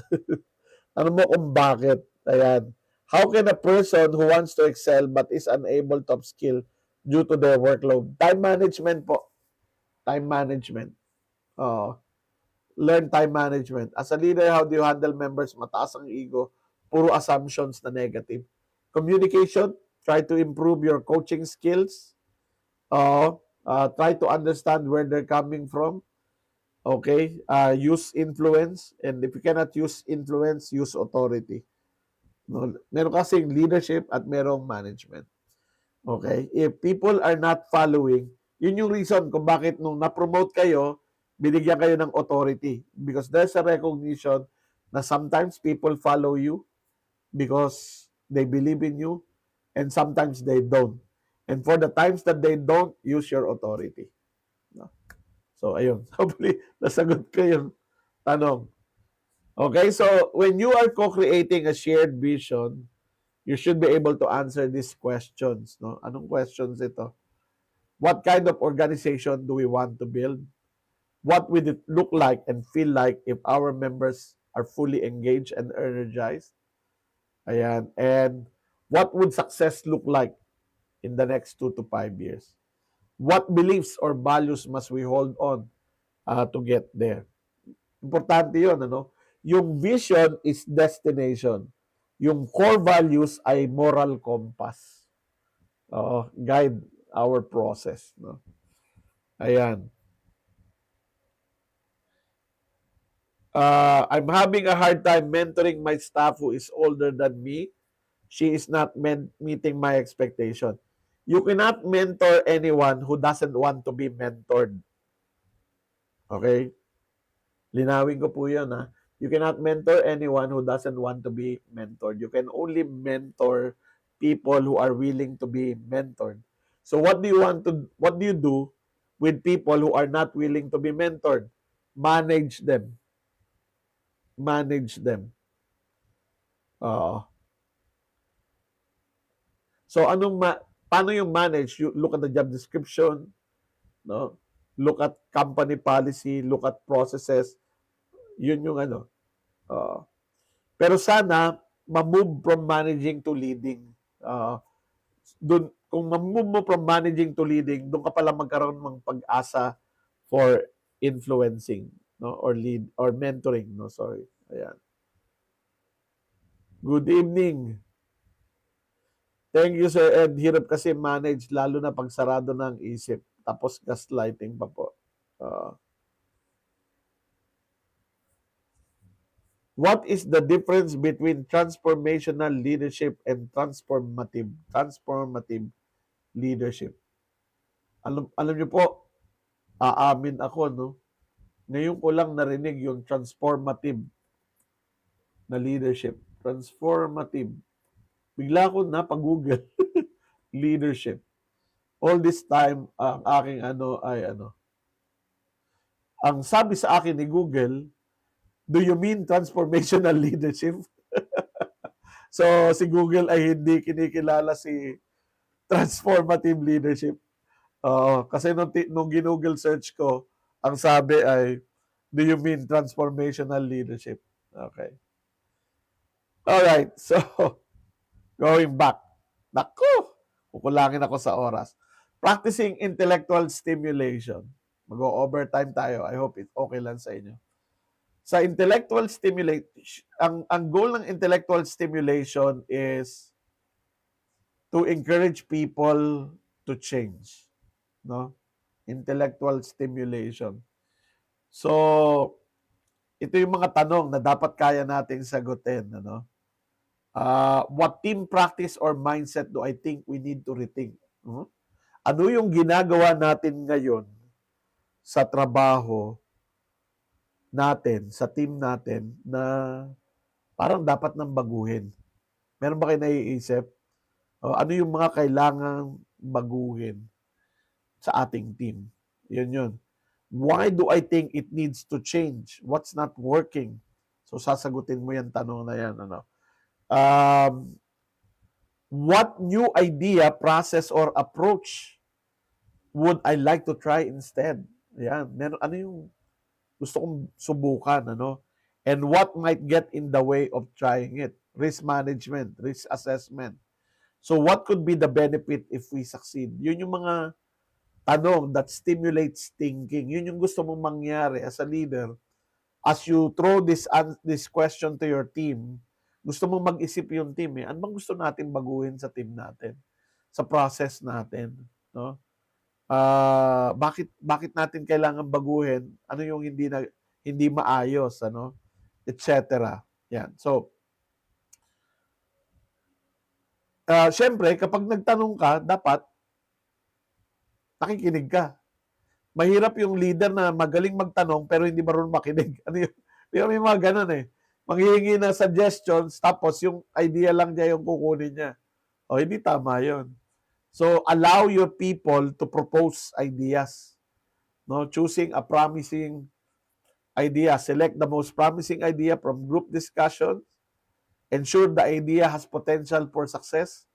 Tanong mo kung bakit. Ayan. How can a person who wants to excel but is unable to upskill due to their workload? Time management po. Time management. Learn time management. As a leader, how do you handle members? Mataas ang ego. Puro assumptions na negative. Communication. Try to improve your coaching skills. Try to understand where they're coming from. Okay? Use influence. And if you cannot use influence, use authority. No? Meron kasing leadership at merong management. Okay? If people are not following, yun yung reason kung bakit nung na-promote kayo, binigyan kayo ng authority. Because there's a recognition na sometimes people follow you because they believe in you, and sometimes they don't. And for the times that they don't, use your authority. So, ayun. Hopefully, nasagot ko yung tanong. Okay, so when you are co-creating a shared vision, you should be able to answer these questions. No? Anong questions ito? What kind of organization do we want to build? What would it look like and feel like if our members are fully engaged and energized? Ayan. And what would success look like in the next 2 to 5 years? What beliefs or values must we hold on to get there? Importante yun, ano? Yung vision is destination. Yung core values ay moral compass. Guide our process. No? Ayan. I'm having a hard time mentoring my staff who is older than me. She is not meeting my expectation. You cannot mentor anyone who doesn't want to be mentored. Okay? Linawin ko po yun, ha? You cannot mentor anyone who doesn't want to be mentored. You can only mentor people who are willing to be mentored. So what do you do with people who are not willing to be mentored? Manage them. Manage them. So paano yung manage? You look at the job description, no? Look at company policy, look at processes. Yun yung ano. Pero sana ma-move from managing to leading. Kung ma-move mo from managing to leading, doon ka pala magkaroon ng pag-asa for influencing, no? Or lead or mentoring, no? Sorry. Ayan. Good evening. Thank you, Sir Ed. Hirap kasi manage, lalo na pag sarado ng isip. Tapos gaslighting pa po. What is the difference between transformational leadership and transformative leadership? Alam niyo po, aamin ako, no? Ngayon ko lang narinig yung transformative na leadership. Transformative. Bigla ko na pag-Google leadership. All this time, ang aking ang sabi sa akin ni Google, do you mean transformational leadership? So, si Google ay hindi kinikilala si transformative leadership. Kasi nung ginoogle search ko, ang sabi ay, do you mean transformational leadership? Okay. Alright, so, going back. Naku, kukulangin ako sa oras. Practicing intellectual stimulation. Mag-overtime tayo. I hope it's okay lang sa inyo. Sa intellectual stimulation, ang goal ng intellectual stimulation is to encourage people to change, no? Intellectual stimulation. So, ito yung mga tanong na dapat kaya nating sagutin, ano? What team practice or mindset do I think we need to rethink? Ano yung ginagawa natin ngayon sa trabaho natin, sa team natin na parang dapat nang baguhin? Meron ba kayo naiisip? Ano yung mga kailangang baguhin sa ating team? Yun. Why do I think it needs to change? What's not working? So, sasagutin mo yan, tanong na yan. What new idea, process, or approach would I like to try instead? Yan. Ano yung gusto kong subukan, ano? And what might get in the way of trying it? Risk management, risk assessment. So what could be the benefit if we succeed? Yun yung mga tanong that stimulates thinking. Yun yung gusto mong mangyari as a leader. As you throw this question to your team, gusto mong mag-isip yung team, ano bang gusto natin baguhin sa team natin? Sa process natin, no? Bakit natin kailangan baguhin? Ano yung hindi maayos, ano? Etc. Yan. So, syempre, kapag nagtanong ka, dapat nakikinig ka. Mahirap yung leader na magaling magtanong pero hindi marunong makinig. Ano yun? May mga ganun eh. Manghihingi ng suggestions tapos yung idea lang niya yung kukunin niya. Hindi tama yun. So, allow your people to propose ideas. no? Choosing a promising idea. Select the most promising idea from group discussion. Ensure the idea has potential for success.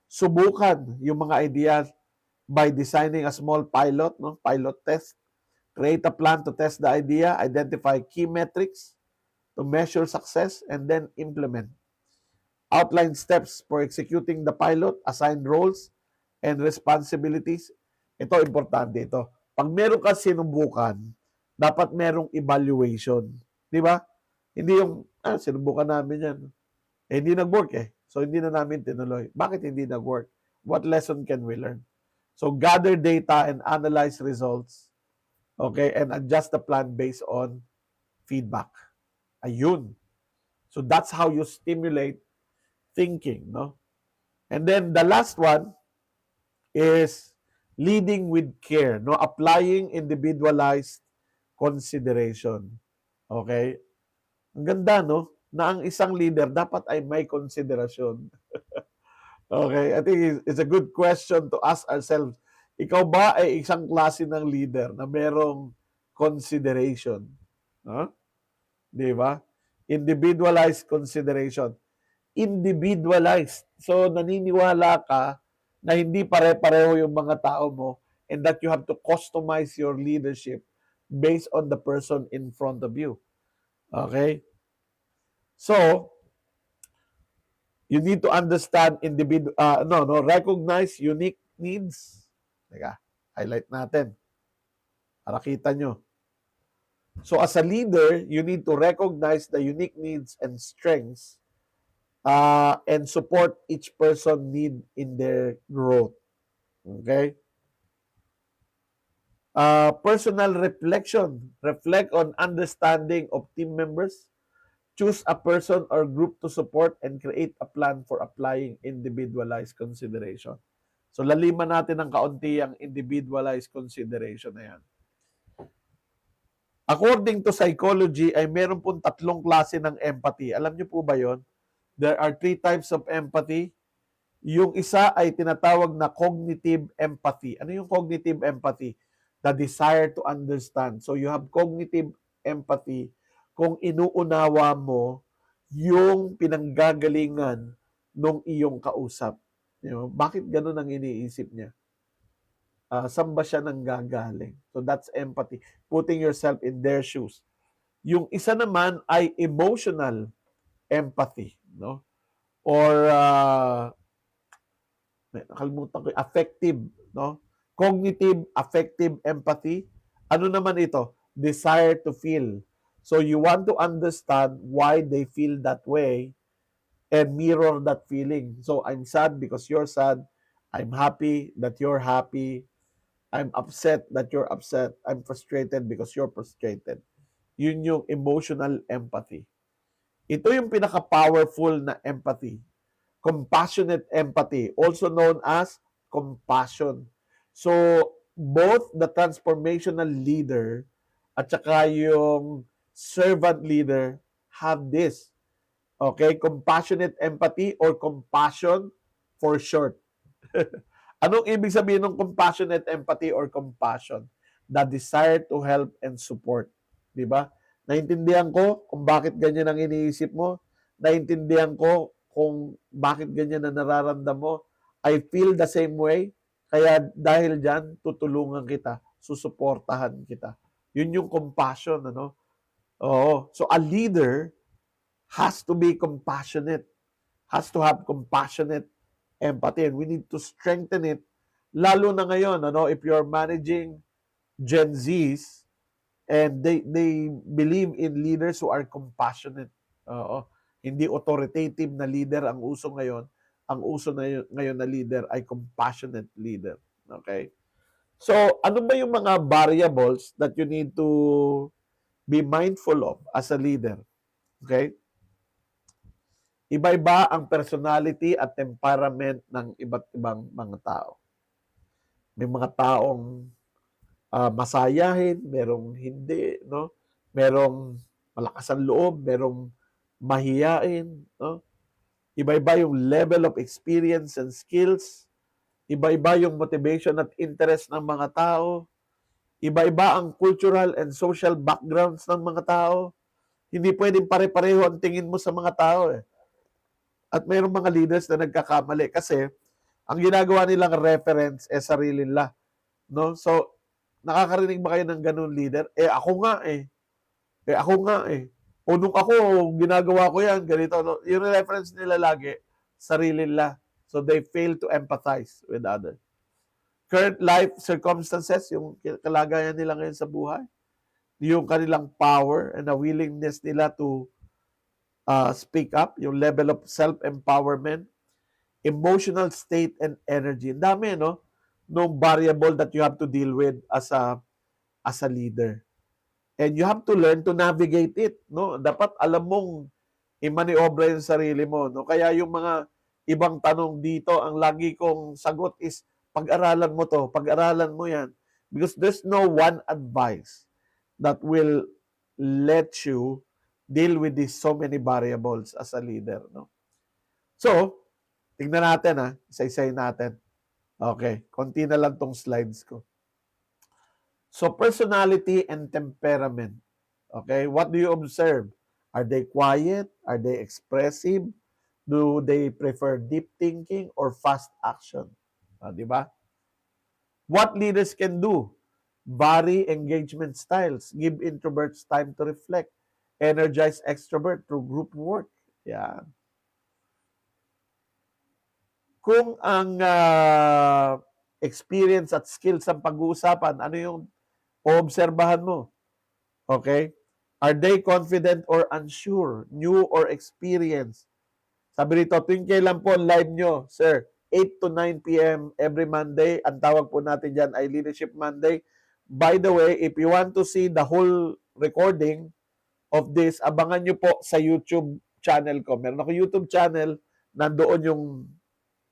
Subukan yung mga ideas by designing a small pilot, no? Pilot test. Create a plan to test the idea. Identify key metrics to measure success and then implement. Outline steps for executing the pilot. Assign roles and responsibilities. Ito, importante ito. Pag meron ka sinubukan, dapat merong evaluation. Di ba? Hindi yung, sinubukan namin yan. Hindi nag-work eh. So, hindi na namin tinuloy. Bakit hindi nag-work? What lesson can we learn? So, gather data and analyze results. Okay? And adjust the plan based on feedback. Ayun. So, that's how you stimulate thinking, no? And then, the last one is leading with care, no? Applying individualized consideration. Okay? Ang ganda, no? Na ang isang leader dapat ay may konsiderasyon. Okay? I think it's a good question to ask ourselves. Ikaw ba ay isang klase ng leader na merong consideration? Huh? Di ba? Individualized consideration. Individualized. So, naniniwala ka na hindi pare-pareho yung mga tao mo and that you have to customize your leadership based on the person in front of you. Okay? So, you need to understand recognize unique needs. Teka, highlight natin para kita nyo. So, as a leader, you need to recognize the unique needs and strengths and support each person need in their growth. Okay? Personal reflection. Reflect on understanding of team members. Choose a person or group to support and create a plan for applying individualized consideration. So, laliman natin ng kaunti ang individualized consideration na yan. According to psychology, ay meron pong 3 klase ng empathy. Alam niyo po ba yon? There are 3 types of empathy. Yung isa ay tinatawag na cognitive empathy. Ano yung cognitive empathy? The desire to understand. So you have cognitive empathy kung inuunawa mo yung pinanggagalingan ng iyong kausap. You know, bakit ganun ang iniisip niya? Saan ba siya nanggagaling? So that's empathy. Putting yourself in their shoes. Yung isa naman ay emotional empathy, no? Or nakalimutan ko, affective, no? Cognitive, affective empathy. Ano naman ito? Desire to feel. So you want to understand why they feel that way and mirror that feeling. So I'm sad because you're sad. I'm happy that you're happy. I'm upset that you're upset. I'm frustrated because you're frustrated. Yun yung emotional empathy. Ito yung pinaka-powerful na empathy. Compassionate empathy, also known as compassion. So, both the transformational leader at saka yung servant leader have this. Okay? Compassionate empathy or compassion for short. Anong ibig sabihin ng compassionate empathy or compassion? The desire to help and support. Di ba? Naintindihan ko kung bakit ganyan ang iniisip mo. Naintindihan ko kung bakit ganyan ang nararamdam mo. I feel the same way. Kaya dahil dyan, tutulungan kita. Susuportahan kita. Yun yung compassion. Ano? Oo. So a leader has to be compassionate. Has to have compassionate empathy, and we need to strengthen it lalo na ngayon, if you're managing Gen Zs and they believe in leaders who are compassionate. Hindi authoritative na leader ang uso ngayon. Ang uso ngayon na leader ay compassionate leader. Okay? So, ano ba yung mga variables that you need to be mindful of as a leader? Okay? Iba-iba ang personality at temperament ng iba't ibang mga tao. May mga taong masayahin, merong hindi, no? Merong malakas ang loob, merong mahiyain, no? Iba-iba yung level of experience and skills. Iba-iba yung motivation at interest ng mga tao. Iba-iba ang cultural and social backgrounds ng mga tao. Hindi pwedeng pare-pareho ang tingin mo sa mga tao eh. At mayroong mga leaders na nagkakamali kasi ang ginagawa nilang reference sarili nila. No? So, nakakarinig ba kayo ng ganun leader? Ako nga eh. Ako nga eh. O nung ako, ginagawa ko yan, ganito. No? Yung reference nila lagi, sarili nila. So, they fail to empathize with others. Current life circumstances, yung kalagayan nila ngayon sa buhay, yung kanilang power and the willingness nila to speak up, yung level of self-empowerment, emotional state and energy. Ang dami, no? No variable that you have to deal with as a leader. And you have to learn to navigate it, no? Dapat alam mong i-maniobra yung sarili mo, no? Kaya yung mga ibang tanong dito, ang lagi kong sagot is pag-aralan mo to, pag-aralan mo yan. Because there's no one advice that will let you deal with these so many variables as a leader, no? So, tingnan natin isa-isayin natin. Okay, konti na lang tong slides ko. So, personality and temperament. Okay, what do you observe? Are they quiet? Are they expressive? Do they prefer deep thinking or fast action? Di ba? What leaders can do? Vary engagement styles. Give introverts time to reflect. Energize extrovert through group work. Yan. Kung ang experience at skills ang pag-uusapan, ano yung oobserbahan mo? Okay? Are they confident or unsure? New or experienced? Sabi rito, tuwing kailan po live nyo, sir? 8 to 9 p.m. every Monday. Ang tawag po natin dyan ay Leadership Monday. By the way, if you want to see the whole recording of this, abangan nyo po sa YouTube channel ko. Meron ako YouTube channel, nandoon yung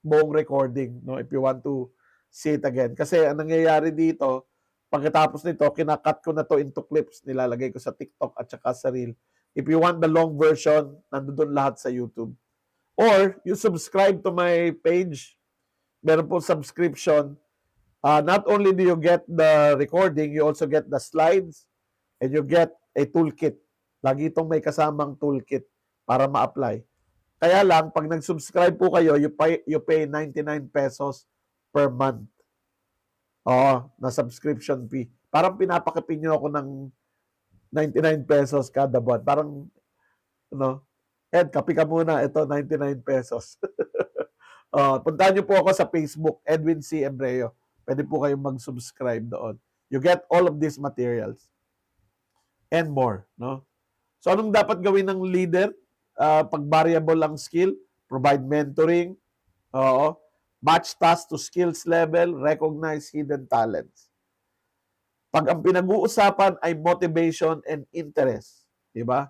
buong recording, no? If you want to see it again. Kasi ang nangyayari dito, pagkatapos nito, kinakat ko na to into clips, nilalagay ko sa TikTok at saka sa Reel. If you want the long version, nandoon lahat sa YouTube. Or, you subscribe to my page. Meron po subscription. Not only do you get the recording, you also get the slides and you get a toolkit. Lagi itong may kasamang toolkit para ma-apply. Kaya lang, pag nag-subscribe po kayo, you pay 99 pesos per month. Na subscription fee. Parang pinapakipin nyo ako ng 99 pesos kada buwan. Parang, Ed, kapi ka muna. Ito, 99 pesos. Puntahan nyo po ako sa Facebook, Edwin C. Ebreo. Pwede po kayong mag-subscribe doon. You get all of these materials. And more, no? So, anong dapat gawin ng leader? Pag variable ang skill, provide mentoring, match task to skills level, recognize hidden talents. Pag ang pinag-uusapan ay motivation and interest, di ba?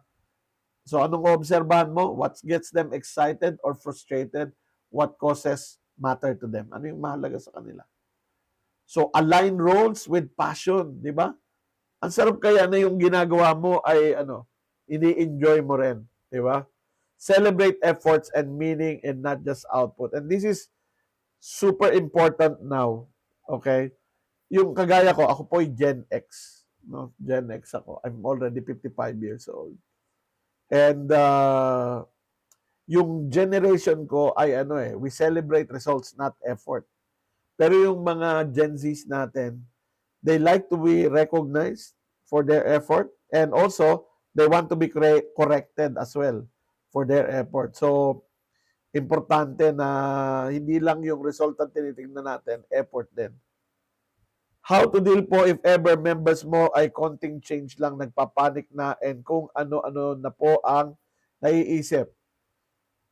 So, anong obserbahan mo? What gets them excited or frustrated? What causes matter to them? Ano yung mahalaga sa kanila? So, align roles with passion, di ba? Ang sarap kaya na yung ginagawa mo ay, ini-enjoy mo rin, di ba? Celebrate efforts and meaning and not just output. And this is super important now, okay? Yung kagaya ko, ako po ay Gen X. No? Gen X ako. I'm already 55 years old. And yung generation ko ay we celebrate results, not effort. Pero yung mga Gen Zs natin, they like to be recognized for their effort and also they want to be corrected as well for their effort. So, importante na hindi lang yung result ang tinitingnan natin, effort din. How to deal po if ever members mo ay konting change lang, nagpapanik na, and kung ano-ano na po ang naiisip.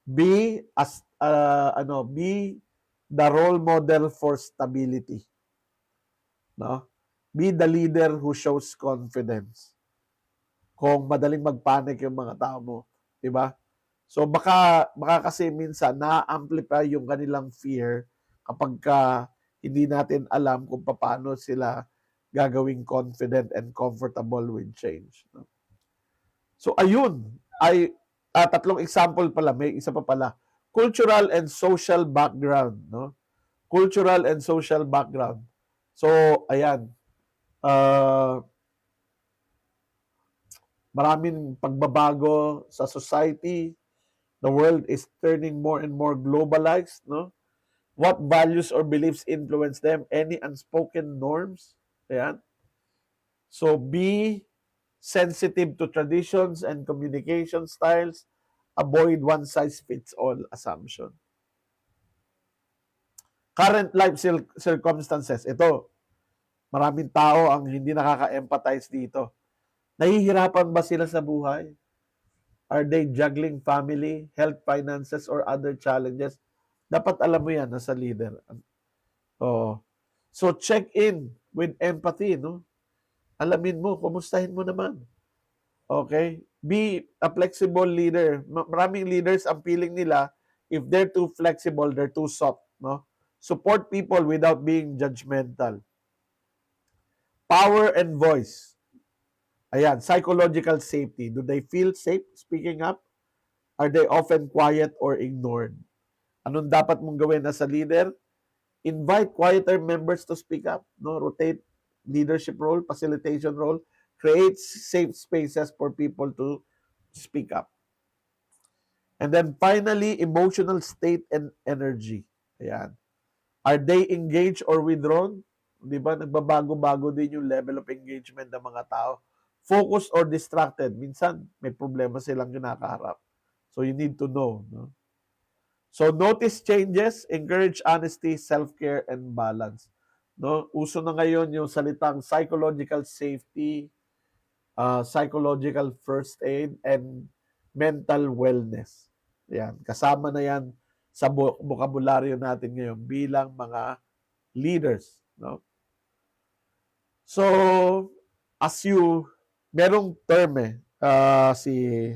Be the role model for stability. No? Be the leader who shows confidence. Kung madaling magpanik yung mga tao mo, di ba? So baka kasi minsan na-amplify yung kanilang fear kapag hindi natin alam kung paano sila gagawing confident and comfortable with change. No? So ayun, ay tatlong example pala, may isa pa pala. Cultural and social background, no? Cultural and social background. So ayan, uh, maraming pagbabago sa society. The world is turning more and more globalized, no? What values or beliefs influence them? Any unspoken norms? Ayan. So be sensitive to traditions and communication styles. Avoid one size fits all assumption. Current life circumstances. Ito, maraming tao ang hindi nakaka-empathize dito. Nahihirapan ba sila sa buhay? Are they juggling family, health, finances, or other challenges? Dapat alam mo yan nasa leader. Oh. So check in with empathy, no? Alamin mo, kumustahin mo naman. Okay? Be a flexible leader. Maraming leaders ang feeling nila, if they're too flexible, they're too soft, no? Support people without being judgmental. Power and voice. Ayan, psychological safety. Do they feel safe speaking up? Are they often quiet or ignored? Anong dapat mong gawin as a leader? Invite quieter members to speak up. No, rotate leadership role, facilitation role, create safe spaces for people to speak up. And then finally, emotional state and energy. Ayan. Are they engaged or withdrawn? Di ba? Nagbabago-bago din yung level of engagement ng mga tao. Focused or distracted. Minsan, may problema silang kinakaharap. So you need to know. No? So notice changes, encourage honesty, self-care, and balance. No, uso na ngayon yung salitang psychological safety, psychological first aid, and mental wellness. Yan, kasama na yan sa bokabularyo natin ngayon bilang mga leaders. No? So, as you, merong term si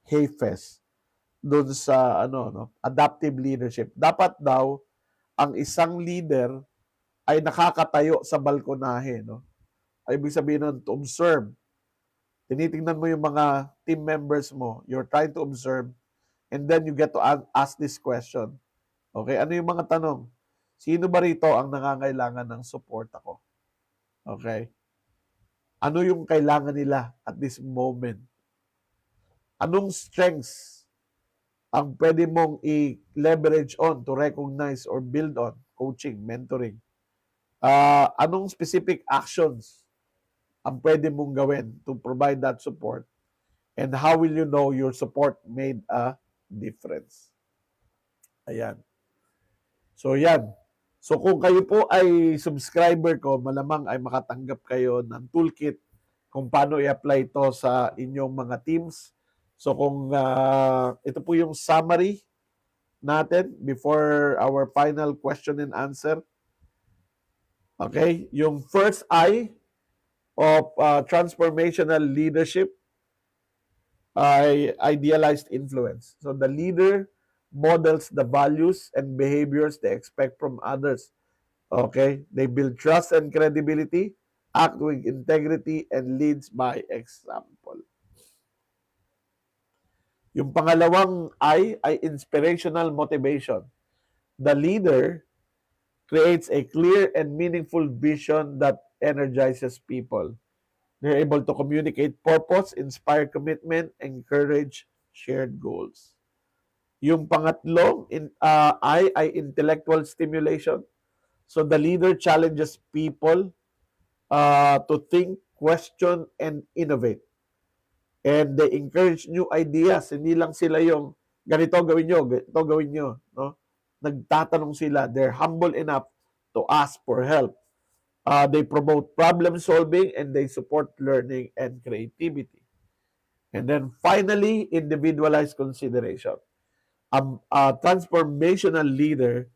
Hafez doon sa adaptive leadership. Dapat daw ang isang leader ay nakakatayo sa balkonahe, no? Ay ibig sabihin nun, to observe. Tinitingnan mo yung mga team members mo. You're trying to observe and then you get to ask this question. Okay, ano yung mga tanong? Sino ba rito ang nangangailangan ng support ako? Okay? Ano yung kailangan nila at this moment? Anong strengths ang pwede mong i-leverage on to recognize or build on? Coaching, mentoring. Anong specific actions ang pwede mong gawin to provide that support? And how will you know your support made a difference? Ayan. So yan. So kung kayo po ay subscriber ko, malamang ay makatanggap kayo ng toolkit kung paano i-apply ito sa inyong mga teams. So kung ito po yung summary natin before our final question and answer. Okay, yung first I of transformational leadership ay idealized influence. So the leader models the values and behaviors they expect from others. Okay, they build trust and credibility, act with integrity, and leads by example. Yung pangalawang I ay inspirational motivation. The leader creates a clear and meaningful vision that energizes people. They're able to communicate purpose, inspire commitment, encourage shared goals. Yung pangatlong I ay intellectual stimulation. So the leader challenges people to think, question, and innovate. And they encourage new ideas. Hindi lang sila yung ganito gawin nyo, ganito gawin nyo. No? Nagtatanong sila. They're humble enough to ask for help. They promote problem solving and they support learning and creativity. And then finally, individualized consideration. A transformational leader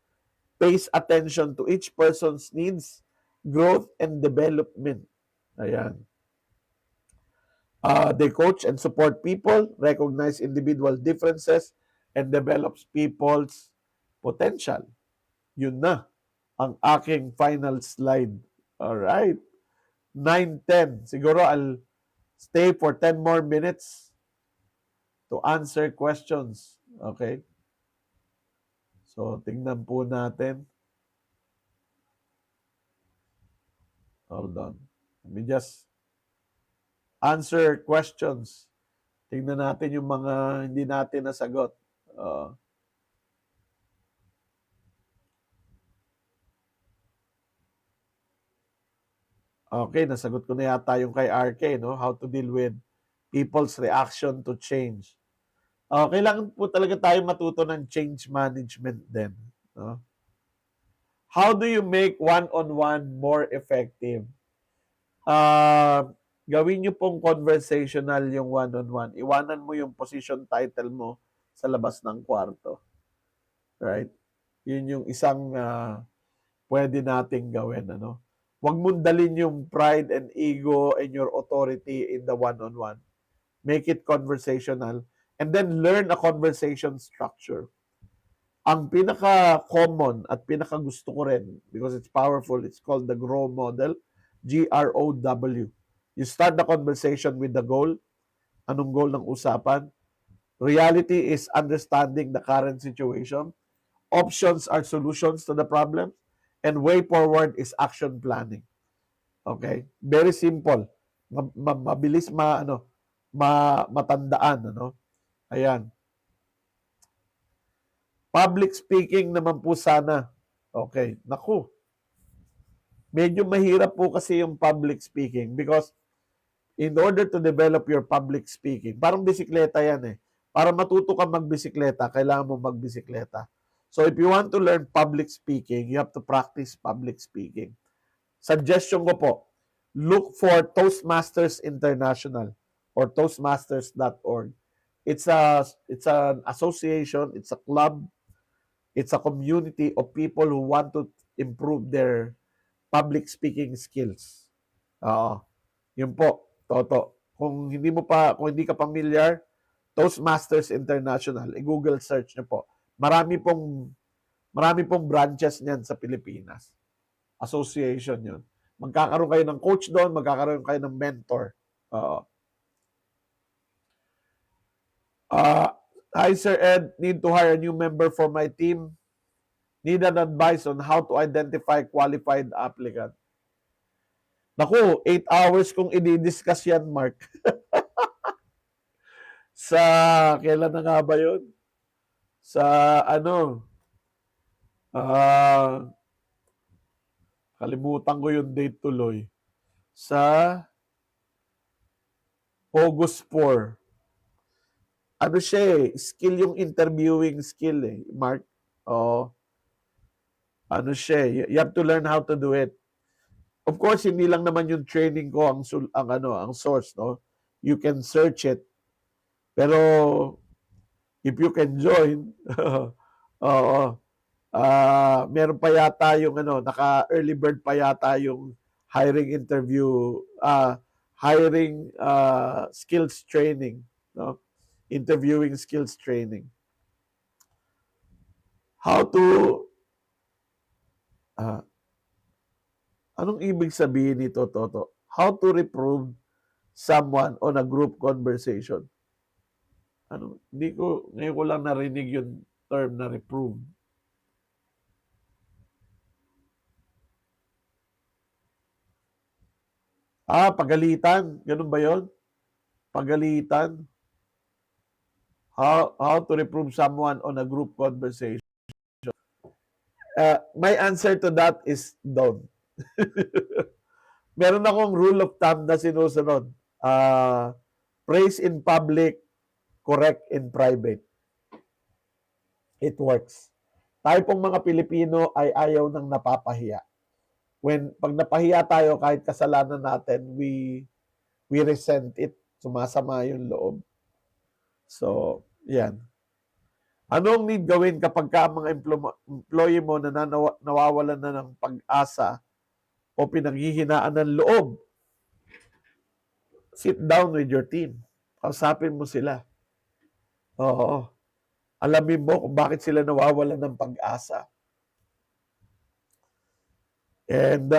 pays attention to each person's needs, growth, and development. Ayan. They coach and support people, recognize individual differences, and develops people's potential. Yun na ang aking final slide. Alright. 9:10. Siguro I'll stay for 10 more minutes to answer questions. Okay? So, tingnan po natin. Hold on. Let me just answer questions. Tingnan natin yung mga hindi natin nasagot. Okay, nasagot ko na yata yung kay RK, no? How to deal with people's reaction to change. Kailangan po talaga tayo matuto ng change management din. No? How do you make one-on-one more effective? Gawin nyo pong conversational yung one-on-one. Iwanan mo yung position title mo sa labas ng kwarto. Right? Yun yung isang pwede nating gawin. Ano? Huwag mong dalin yung pride and ego and your authority in the one-on-one. Make it conversational. And then learn a conversation structure. Ang pinaka-common at pinaka-gusto ko rin, because it's powerful, it's called the GROW model. GROW. You start the conversation with the goal. Anong goal ng usapan? Reality is understanding the current situation. Options are solutions to the problem. And way forward is action planning. Okay? Very simple. Mabilis matandaan. Ano? Ayan. Public speaking naman po sana. Okay. Naku. Medyo mahirap po kasi yung public speaking because in order to develop your public speaking, parang bisikleta yan eh. Para matuto ka magbisikleta, kailangan mo magbisikleta. So if you want to learn public speaking, you have to practice public speaking. Suggestion ko po, look for Toastmasters International or toastmasters.org. It's an association, it's a club, it's a community of people who want to improve their public speaking skills. Yun po, Toto. Kung hindi ka familiar, Toastmasters International, i-Google search niyo po. Marami pong branches niyan sa Pilipinas. Association yun. Magkakaroon kayo ng coach doon, magkakaroon kayo ng mentor. Hi Sir Ed, need to hire a new member for my team. Need an advice on how to identify qualified applicant. Naku, 8 hours kung i-discuss yan, Mark. Kailan na nga ba yun? Kalimutan ko yung date tuloy. Sa August 4. Ano siya eh, skill yung interviewing skill eh, Mark. Ano siya eh, you have to learn how to do it. Of course, hindi lang naman yung training ko ang source, no? You can search it. Pero if you can join, meron pa yata yung naka-early bird pa yata yung hiring interview, hiring skills training, no? Interviewing skills training. How to anong ibig sabihin nito, Toto? How to reprove someone on a group conversation? Ngayon ko lang narinig yung term na reprove. Pagalitan. Ganun ba yon? Pagalitan. How to reprove someone on a group conversation? My answer to that is don't. Meron akong rule of thumb na sinusunod. Praise in public, correct in private. It works. Tayo pong mga Pilipino ay ayaw ng napapahiya. Pag napahiya tayo, kahit kasalanan natin, we resent it. Sumasama yung loob. So, yan. Anong need gawin kapag ka mga employee mo na nawawalan na ng pag-asa o pinanghihinaan ng loob? Sit down with your team. Kausapin mo sila. Oo. Alamin mo kung bakit sila nawawalan ng pag-asa. And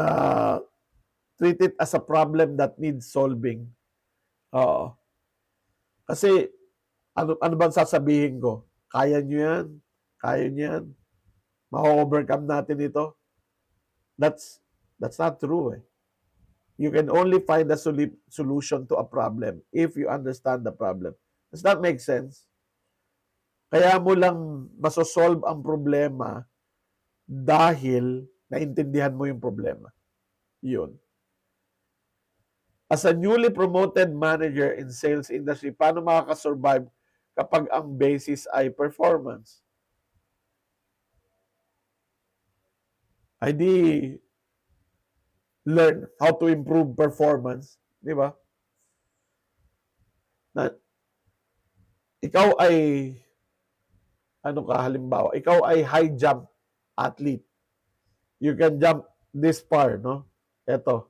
treat it as a problem that needs solving. Oo. Kasi, ano bang sasabihin ko? Kaya nyo yan? Kaya nyo yan? Ma-overcome natin ito? That's not true eh. You can only find a solution to a problem if you understand the problem. Does that make sense? Kaya mo lang masosolve ang problema dahil naintindihan mo yung problema. Yun. As a newly promoted manager in sales industry, paano makakasurvive kapag ang basis ay performance? Ay di learn how to improve performance, di ba? Na ikaw ay halimbawa, ikaw ay high jump athlete. You can jump this far, no? Ito.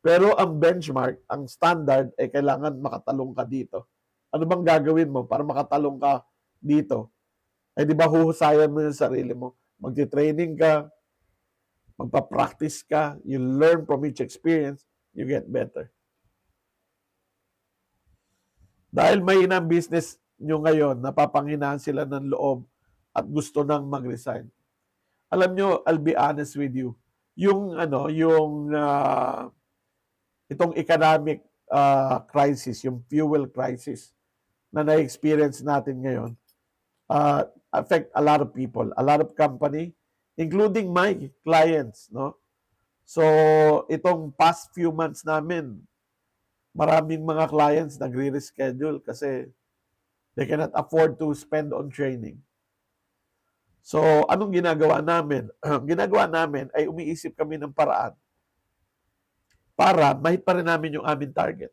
Pero ang benchmark, ang standard, kailangan makatalong ka dito. Ano bang gagawin mo para makatalong ka dito? Di ba huhusayan mo yung sarili mo? Magti-training ka, magpa-practice ka, you learn from each experience, you get better. Dahil may inang business nyo ngayon, napapanghinaan sila ng loob at gusto nang mag-resign. Alam nyo, I'll be honest with you, itong economic crisis, yung fuel crisis na na-experience natin ngayon, affect a lot of people, a lot of company, including my clients, no? So, itong past few months namin, maraming mga clients nagre-reschedule kasi they cannot afford to spend on training. So, anong ginagawa namin? Ginagawa namin ay umiisip kami ng paraan para mahit pa rin namin yung aming target.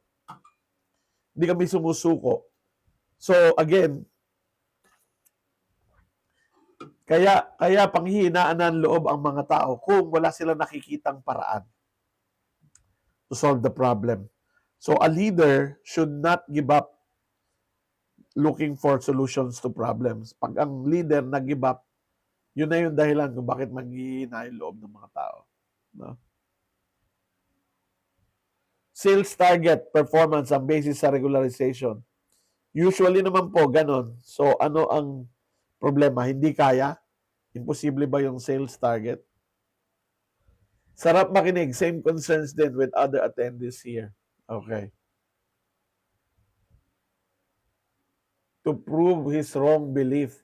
Hindi kami sumusuko. So, again, kaya panghihinaan ng loob ang mga tao kung wala silang nakikitang paraan to solve the problem. So, a leader should not give up looking for solutions to problems. Pag ang leader nag-give up, yun na yung dahilan kung bakit manghihina yung loob ng mga tao. No? Sales target, performance ang basis sa regularization. Usually naman po, ganon. So, ano ang problema? Hindi kaya? Imposible ba yung sales target? Sarap makinig. Same concerns din with other attendees here. Okay. To prove his wrong belief.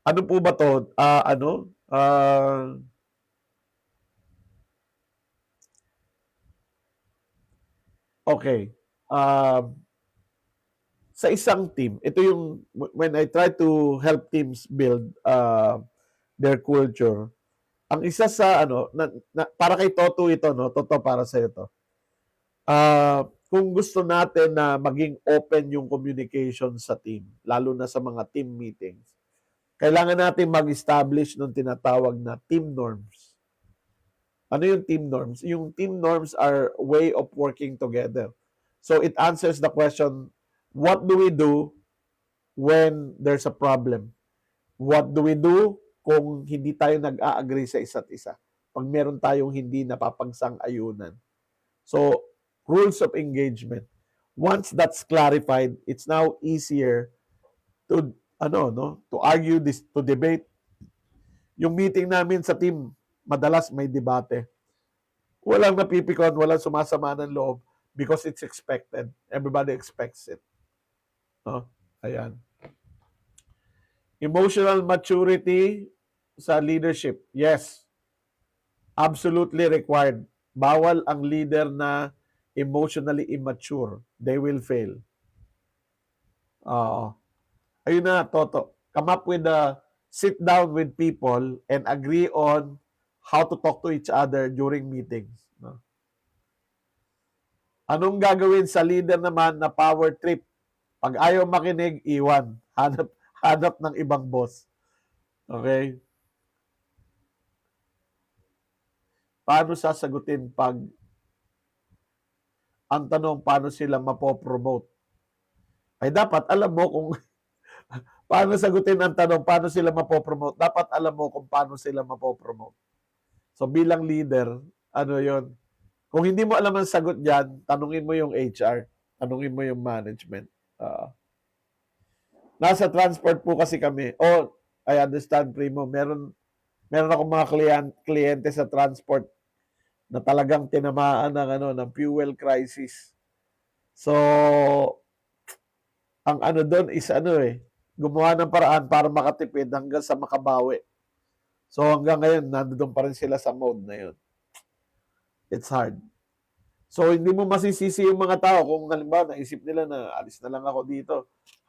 Ano po ba to? Okay. Sa isang team, ito yung, when I try to help teams build their culture, ang isa sa, para kay Toto ito, no? Toto, para sa ito. Kung gusto natin na maging open yung communication sa team, lalo na sa mga team meetings, kailangan natin mag-establish ng tinatawag na team norms. Ano yung team norms? Yung team norms are way of working together. So it answers the question, what do we do when there's a problem? What do we do kung hindi tayo nag-a-agree sa isa't isa? Pag meron tayong hindi napapagsang-ayunan. So, rules of engagement. Once that's clarified, it's now easier to to argue this, to debate. Yung meeting namin sa team, madalas may debate. Walang napipikon, walang sumasama ng loob because it's expected. Everybody expects it. No? Ayan. Emotional maturity sa leadership. Yes. Absolutely required. Bawal ang leader na emotionally immature. They will fail. Ayun na, Toto. Come up with sit down with people and agree on how to talk to each other during meetings. No? Anong gagawin sa leader naman na power trip? Pag ayaw makinig, iwan. Hanap ng ibang boss. Okay? Paano sasagutin pag ang tanong, paano sila mapopromote? Ay dapat alam mo kung paano sagutin ang tanong, paano sila mapopromote. Dapat alam mo kung paano sila mapopromote. So bilang leader, yon? Kung hindi mo alam ang sagot dyan, tanungin mo yung HR, tanungin mo yung management. Nasa transport po kasi kami. I understand, Primo. Meron akong mga kliyente sa transport na talagang tinamaan ng ng fuel crisis. So, ang doon is gumawa ng paraan para makatipid hanggang sa makabawi. So hanggang ngayon, nandoon pa rin sila sa mode na yun. It's hard. So hindi mo masisisi yung mga tao kung halimbawa naisip nila na alis na lang ako dito,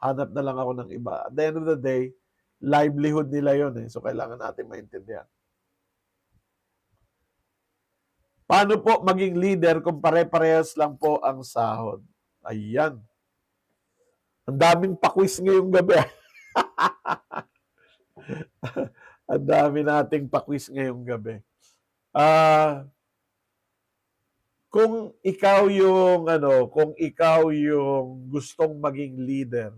hanap na lang ako ng iba. At the end of the day, livelihood nila yun eh. So kailangan natin maintindihan. Paano po maging leader kung pare-parehas lang po ang sahod? Ayan. Ang daming pa-quiz ngayong gabi. Ang dami nating pa-quiz ngayong gabi. Kung ikaw yung kung ikaw yung gustong maging leader,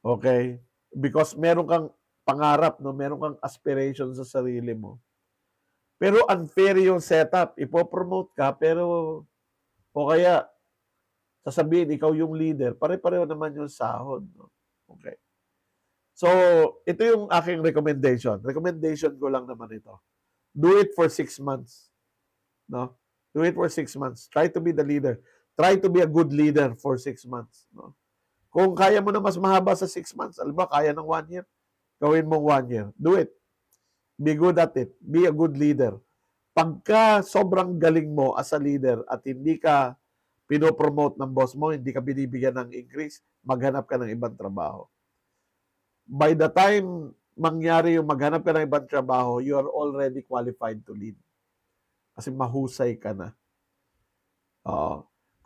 okay? Because meron kang pangarap, no? Meron kang aspiration sa sarili mo. Pero unfair yung setup. Ipopromote ka, pero o kaya sasabihin ikaw yung leader, pare-pareho naman yung sahod. No? Okay. So, ito yung aking recommendation. Recommendation ko lang naman ito. Do it for 6 months. No? Do it for 6 months. Try to be the leader. Try to be a good leader for 6 months. No? Kung kaya mo na mas mahaba sa 6 months, alam ba, kaya ng 1 year, gawin mong 1 year. Do it. Be good at it. Be a good leader. Pagka sobrang galing mo as a leader at hindi ka pinopromote ng boss mo, hindi ka binibigyan ng increase, maghanap ka ng ibang trabaho. By the time mangyari yung maghanap ka ng ibang trabaho, you are already qualified to lead. Kasi mahusay ka na.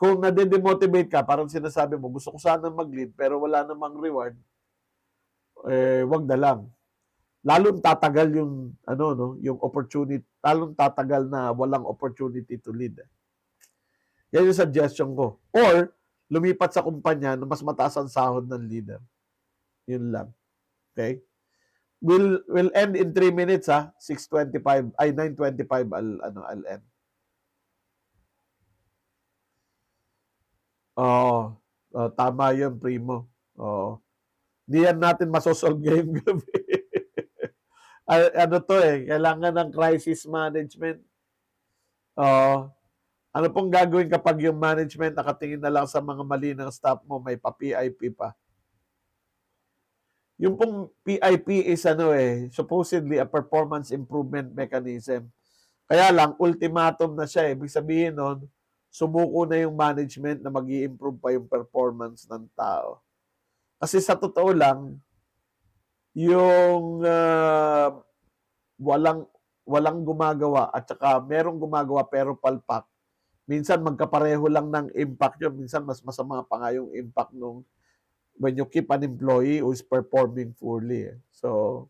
Kung nade-demotivate ka, parang sinasabi mo, gusto ko sana mag-lead pero wala namang reward, wag na lang. Lalong tatagal yung yung opportunity, lalong tatagal na walang opportunity to lead. Yan yung suggestion ko. Or lumipat sa kumpanya na mas mataas ang sahod ng leader. Yun lang. Okay? We'll end in 3 minutes 6:25 ay 9:25 I'll end. Tama yun, Primo. Hindi yan natin masosolve ngayong gabi. Kailangan ng crisis management. Ano pong gagawin kapag yung management nakatingin na lang sa mga mali ng staff mo, may pa-PIP pa? Yung pong PIP is supposedly a performance improvement mechanism. Kaya lang, ultimatum na siya. Ibig sabihin nun, sumuko na yung management na mag-i-improve pa yung performance ng tao. Kasi sa totoo lang, yung walang gumagawa at saka merong gumagawa pero palpak, minsan magkapareho lang ng impact yun. Minsan mas masama pa nga yung impact nung when you keep an employee who is performing poorly. So,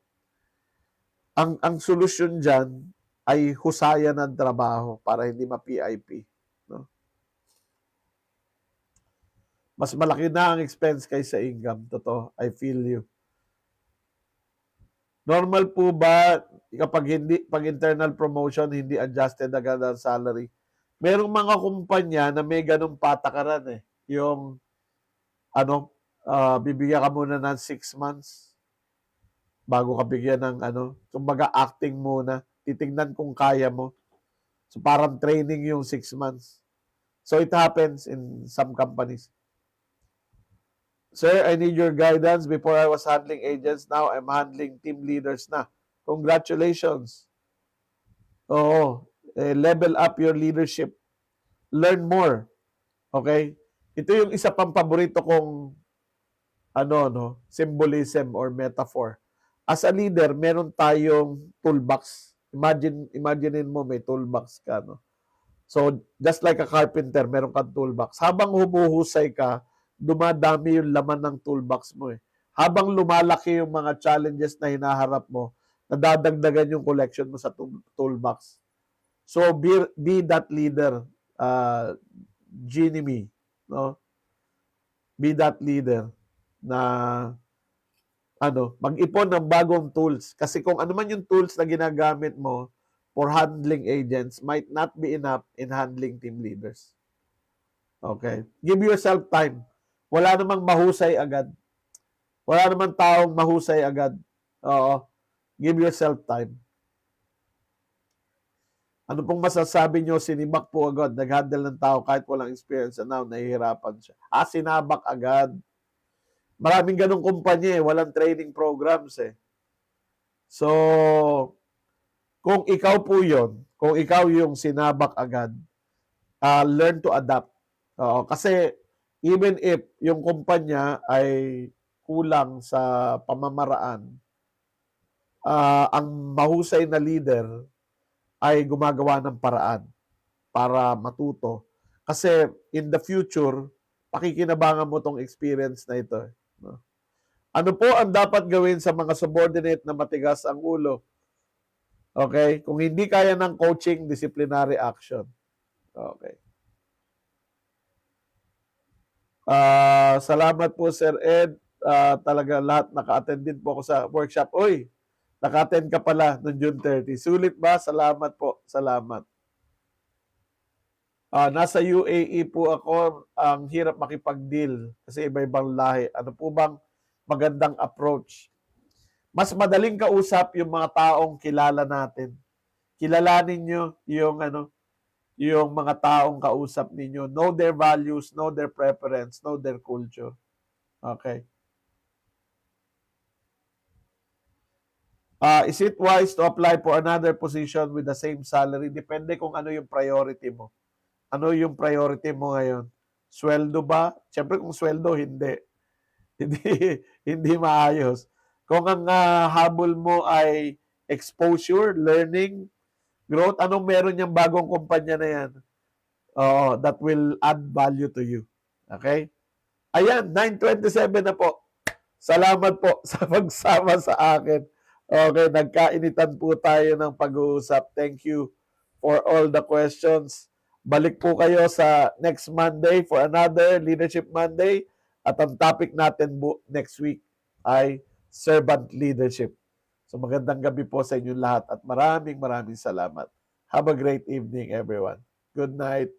ang solusyon dyan ay husayan ng trabaho para hindi ma-PIP. No? Mas malaki na ang expense kaysa income. Totoo, I feel you. Normal po ba kapag pag internal promotion, hindi adjusted agad ang salary? Merong mga kumpanya na may ganung patakaran Yung bibigyan ka muna ng 6 months bago ka bigyan ng kumbaga acting muna. Titingnan kung kaya mo. So parang training yung 6 months. So it happens in some companies. Sir, I need your guidance. Before I was handling agents, now I'm handling team leaders na. Congratulations. Level up your leadership. Learn more. Okay? Ito yung isa pang paborito kong symbolism or metaphor. As a leader, meron tayong toolbox. Imaginein mo may toolbox ka, no? So, just like a carpenter, meron kang toolbox. Habang humuhusay ka, dumadami yung laman ng toolbox mo Habang lumalaki yung mga challenges na hinaharap mo, nadadagdagan yung collection mo sa toolbox. So, be that leader, Ginny, no? Be that leader na mag-ipon ng bagong tools. Kasi kung ano man yung tools na ginagamit mo for handling agents might not be enough in handling team leaders. Okay? Give yourself time. Wala namang mahusay agad. Wala namang taong mahusay agad. Give yourself time. Ano pong masasabi nyo? Sinibak po agad, nag-handle ng tao kahit walang experience and now nahihirapan siya. Sinabak agad. Maraming ganong kumpanya walang training programs So, kung ikaw po yon, kung ikaw yung sinabak agad, learn to adapt. Kasi even if yung kumpanya ay kulang sa pamamaraan, ang mahusay na leader ay gumagawa ng paraan para matuto. Kasi in the future, pakikinabangan mo tong experience na ito. No? Ano po ang dapat gawin sa mga subordinate na matigas ang ulo? Okay? Kung hindi kaya ng coaching, disciplinary action. Okay. Salamat po, Sir Ed. Talaga lahat naka-attend din po ako sa workshop. Uy, naka-attend ka pala noong June 30. Sulit ba? Salamat po. Salamat. Nasa UAE po ako. Ang hirap makipag-deal kasi iba-ibang lahi. Ano po bang magandang approach? Mas madaling kausap yung mga taong kilala natin. Kilalanin nyo yung mga taong kausap ninyo. Know their values, know their preference, know their culture. Okay. Is it wise to apply for another position with the same salary? Depende kung ano yung priority mo. Ano yung priority mo ngayon? Sweldo ba? Siyempre kung sweldo, hindi. Hindi maayos. Kung ang habol mo ay exposure, learning, growth, anong meron yung bagong kumpanya na yan? That will add value to you. Okay? Ayan, 9:27 na po. Salamat po sa pagsama sa akin. Okay, nagkainitan po tayo ng pag-uusap. Thank you for all the questions. Balik po kayo sa next Monday for another Leadership Monday. At ang topic natin next week ay servant leadership. So magandang gabi po sa inyong lahat at maraming salamat. Have a great evening, everyone. Good night.